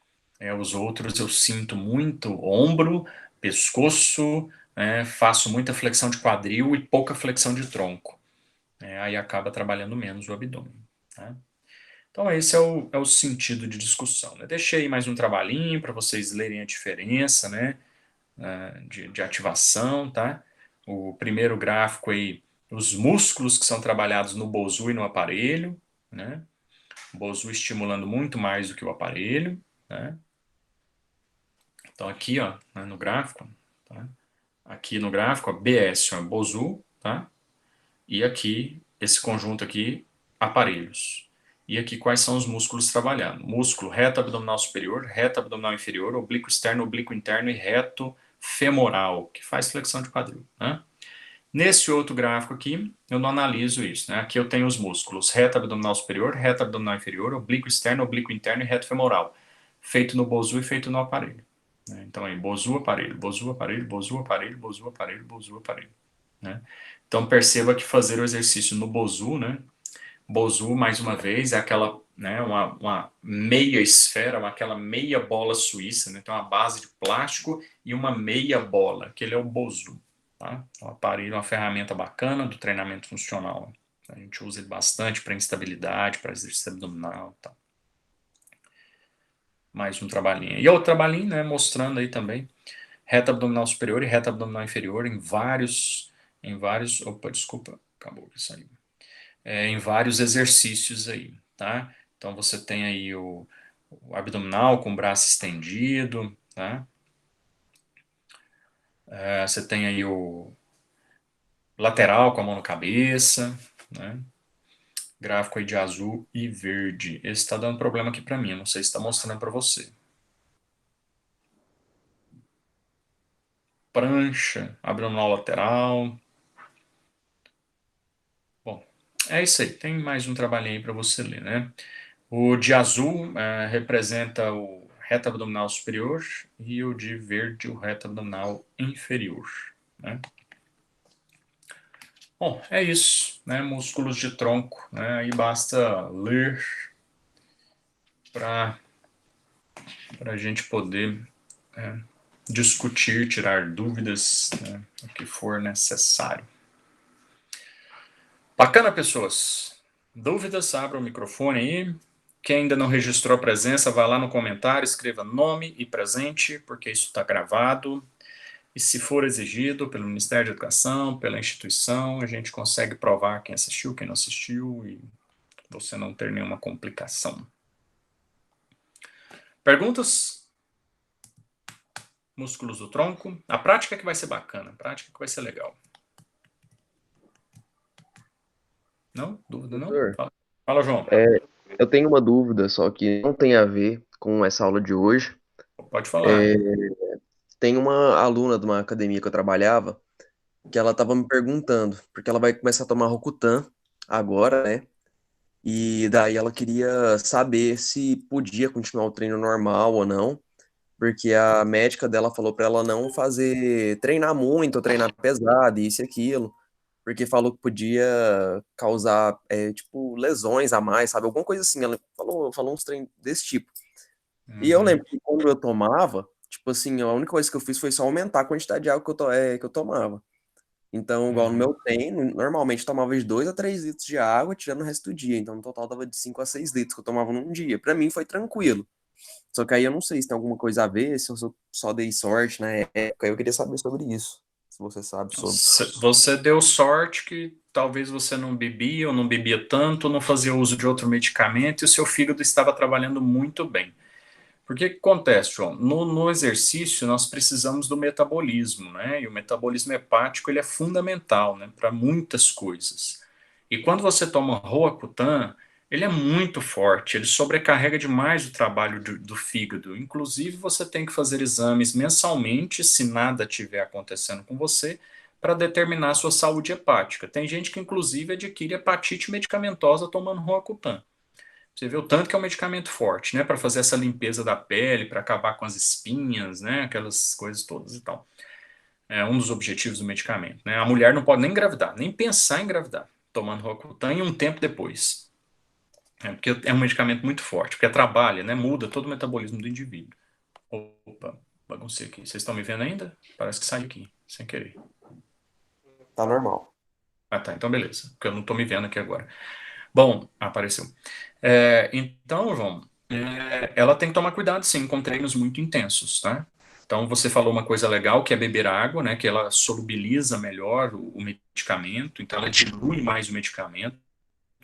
Os outros eu sinto muito ombro, pescoço, faço muita flexão de quadril e pouca flexão de tronco. Aí acaba trabalhando menos o abdômen. Tá? Então esse é o sentido de discussão. Né? Deixei mais um trabalhinho para vocês lerem a diferença, né, de ativação. Tá? O primeiro gráfico aí, os músculos que são trabalhados no BOSU e no aparelho. Né? O BOSU estimulando muito mais do que o aparelho. Né? Então aqui, ó, no gráfico, tá? Aqui no gráfico, ó, BS, ó, BOSU, tá? E aqui, esse conjunto aqui, aparelhos. E aqui, quais são os músculos trabalhando? Músculo reto abdominal superior, reto abdominal inferior, oblíquo externo, oblíquo interno e reto femoral, que faz flexão de quadril, né? Nesse outro gráfico aqui, eu não analiso isso, né? Aqui eu tenho os músculos reto abdominal superior, reto abdominal inferior, oblíquo externo, oblíquo interno e reto femoral, feito no BOSU e feito no aparelho. Né? Então aí, BOSU, aparelho, BOSU, aparelho, BOSU, aparelho, BOSU, aparelho, BOSU, aparelho. Né? Então perceba que fazer o exercício no BOSU, né? BOSU, mais uma vez, é aquela, né, uma meia esfera, aquela meia bola suíça, né? Então uma base de plástico e uma meia bola, que ele é o BOSU. Tá? O aparelho é uma ferramenta bacana do treinamento funcional. A gente usa ele bastante para instabilidade, para exercício abdominal e tal. Mais um trabalhinho. E outro trabalhinho, né, mostrando aí também reta abdominal superior e reta abdominal inferior em vários, opa, desculpa, acabou que saiu. Em vários exercícios aí, tá? Então você tem aí o abdominal com o braço estendido, tá? Você tem aí o lateral com a mão na cabeça, né? Gráfico aí de azul e verde. Esse está dando problema aqui para mim, não sei se está mostrando para você. Prancha, abdominal lateral. Bom, é isso aí. Tem mais um trabalhinho aí para você ler, né? O de azul representa o reto abdominal superior e o de verde o reto abdominal inferior, né? Bom, é isso, né? Músculos de tronco, né? Aí basta ler para a gente poder discutir, tirar dúvidas, né? O que for necessário. Bacana, pessoas. Dúvidas? Abra o microfone aí. Quem ainda não registrou a presença, vá lá no comentário, escreva nome e presente, porque isso está gravado. E se for exigido pelo Ministério da Educação, pela instituição, a gente consegue provar quem assistiu, quem não assistiu, e você não ter nenhuma complicação. Perguntas? Músculos do tronco. A prática que vai ser bacana, a prática que vai ser legal. Não? Dúvida não? Professor, Fala, João. eu tenho uma dúvida, só que não tem a ver com essa aula de hoje. Pode falar. Tem uma aluna de uma academia que eu trabalhava que ela estava me perguntando, porque ela vai começar a tomar Rocutan agora, né? E daí ela queria saber se podia continuar o treino normal ou não, porque a médica dela falou para ela não fazer, treinar muito, treinar pesado, isso e aquilo, porque falou que podia causar, tipo, lesões a mais, sabe? Alguma coisa assim. Ela falou uns treinos desse tipo. E eu lembro que quando eu tomava, tipo assim, a única coisa que eu fiz foi só aumentar a quantidade de água que eu tomava. Então, igual no meu treino, normalmente eu tomava de 2 a 3 litros de água, tirando o resto do dia. Então, no total dava de 5 a 6 litros que eu tomava num dia. Pra mim foi tranquilo. Só que aí eu não sei se tem alguma coisa a ver, se eu só dei sorte na época. Eu queria saber sobre isso. Se você sabe sobre. Você deu sorte que talvez você não bebia ou não bebia tanto, ou não fazia uso de outro medicamento e o seu fígado estava trabalhando muito bem. Porque o que acontece, João? No exercício, nós precisamos do metabolismo, né? E o metabolismo hepático ele é fundamental, né, para muitas coisas. E quando você toma Roacutan, ele é muito forte, ele sobrecarrega demais o trabalho do fígado. Inclusive, você tem que fazer exames mensalmente, se nada estiver acontecendo com você, para determinar a sua saúde hepática. Tem gente que, inclusive, adquire hepatite medicamentosa tomando Roacutan. Você vê o tanto que é um medicamento forte, né? Para fazer essa limpeza da pele, para acabar com as espinhas, né? Aquelas coisas todas e tal. É um dos objetivos do medicamento, né? A mulher não pode nem engravidar, nem pensar em engravidar, tomando Roacutan e um tempo depois. Porque é um medicamento muito forte, porque trabalha, né? Muda todo o metabolismo do indivíduo. Opa, baguncei aqui. Vocês estão me vendo ainda? Parece que saiu aqui, sem querer. Tá normal. Ah, tá. Então, beleza. Porque eu não estou me vendo aqui agora. Bom, apareceu. Então, João, ela tem que tomar cuidado, sim, com treinos muito intensos, tá? Então, você falou uma coisa legal, que é beber água, né? Que ela solubiliza melhor o medicamento, então ela dilui mais o medicamento.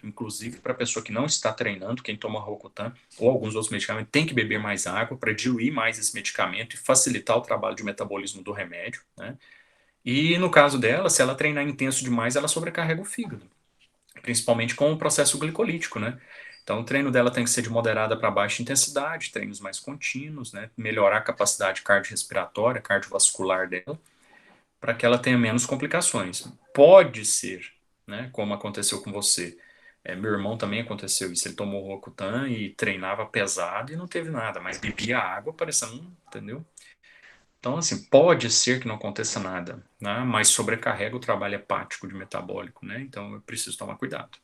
Inclusive, para a pessoa que não está treinando, quem toma Roacutan ou alguns outros medicamentos, tem que beber mais água para diluir mais esse medicamento e facilitar o trabalho de metabolismo do remédio, né? E no caso dela, se ela treinar intenso demais, ela sobrecarrega o fígado, principalmente com o processo glicolítico, né? Então, o treino dela tem que ser de moderada para baixa intensidade, treinos mais contínuos, né? Melhorar a capacidade cardiorrespiratória, cardiovascular dela, para que ela tenha menos complicações. Pode ser, né? Como aconteceu com você. Meu irmão também aconteceu isso. Ele tomou Roacutan e treinava pesado e não teve nada, mas bebia água parecendo, entendeu? Então, assim, pode ser que não aconteça nada, né? Mas sobrecarrega o trabalho hepático de metabólico, né? Então, eu preciso tomar cuidado,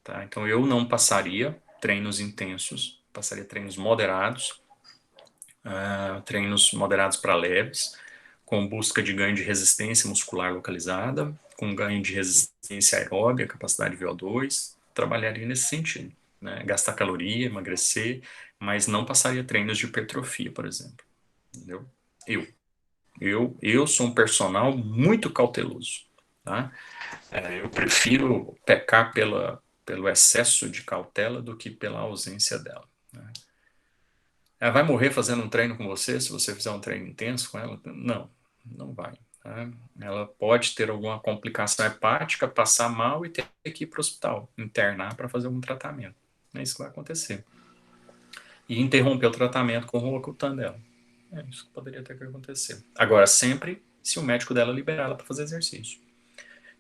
tá? Então, eu não passaria treinos intensos, passaria treinos moderados, treinos moderados para leves, com busca de ganho de resistência muscular localizada, com ganho de resistência aeróbica, capacidade de VO2, trabalharia nesse sentido, né? Gastar caloria, emagrecer, mas não passaria treinos de hipertrofia, por exemplo, entendeu? Eu sou um personal muito cauteloso, tá? Eu prefiro pecar pelo excesso de cautela do que pela ausência dela, né? Ela vai morrer fazendo um treino com você se você fizer um treino intenso com ela? Não, não vai, tá? Ela pode ter alguma complicação hepática, passar mal e ter que ir para o hospital, internar para fazer algum tratamento. É isso que vai acontecer. E interromper o tratamento com o Roacutan dela. É isso que poderia ter que acontecer. Agora, sempre se o médico dela liberar ela para fazer exercício.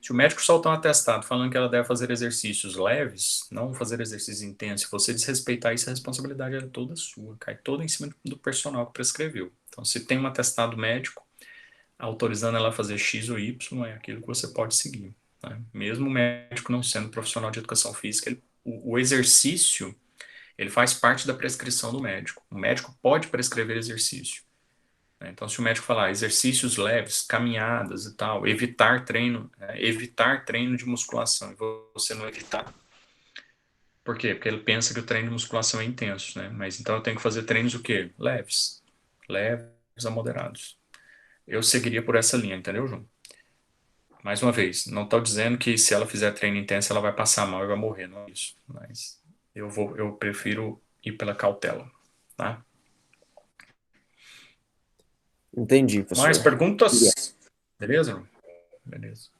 Se o médico soltar um atestado falando que ela deve fazer exercícios leves, não fazer exercícios intensos, se você desrespeitar isso, a responsabilidade é toda sua, cai toda em cima do personal que prescreveu. Então, se tem um atestado médico autorizando ela a fazer X ou Y, é aquilo que você pode seguir, né? Mesmo o médico não sendo profissional de educação física, o exercício, ele faz parte da prescrição do médico. O médico pode prescrever exercício. Então, se o médico falar exercícios leves, caminhadas e tal, evitar treino de musculação, e você não evitar. Por quê? Porque ele pensa que o treino de musculação é intenso, né? Mas então eu tenho que fazer treinos o quê? Leves. Leves a moderados. Eu seguiria por essa linha, entendeu, João? Mais uma vez, não estou dizendo que se ela fizer treino intenso ela vai passar mal e vai morrer, não é isso. Mas eu prefiro ir pela cautela, tá? Entendi, Mais professor. perguntas? Beleza? Beleza.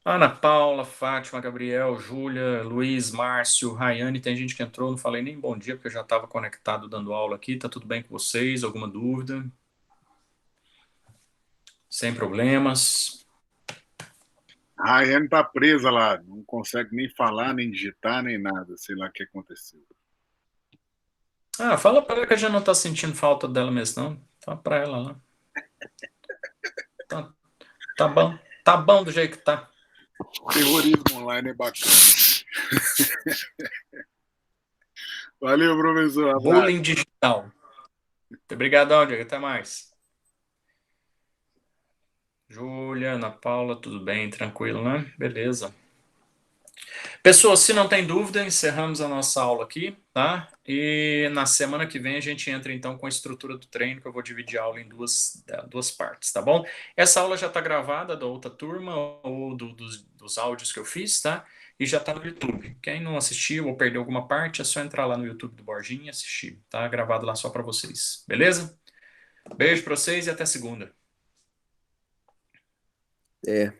Ana Paula, Fátima, Gabriel, Júlia, Luiz, Márcio, Rayane, tem gente que entrou, não falei nem bom dia, porque eu já estava conectado dando aula aqui, tá tudo bem com vocês? Alguma dúvida? Sem problemas. A Rayane tá presa lá, não consegue nem falar, nem digitar, nem nada. Sei lá o que aconteceu. Ah, fala para ela que a gente não tá sentindo falta dela mesmo, não. Fala para ela lá. Tá, tá bom do jeito que tá. Terrorismo online é bacana. Valeu, professor. Abraço. Bullying digital. Obrigadão, Diego, até mais. Júlia, Ana Paula, tudo bem? Tranquilo, né? Beleza. Pessoas, se não tem dúvida, encerramos a nossa aula aqui, tá? E na semana que vem a gente entra então com a estrutura do treino, que eu vou dividir a aula em duas partes, tá bom? Essa aula já está gravada da outra turma ou dos áudios que eu fiz, tá? E já está no YouTube. Quem não assistiu ou perdeu alguma parte, é só entrar lá no YouTube do Borginha e assistir. Tá gravado lá só para vocês, beleza? Beijo para vocês e até segunda. É.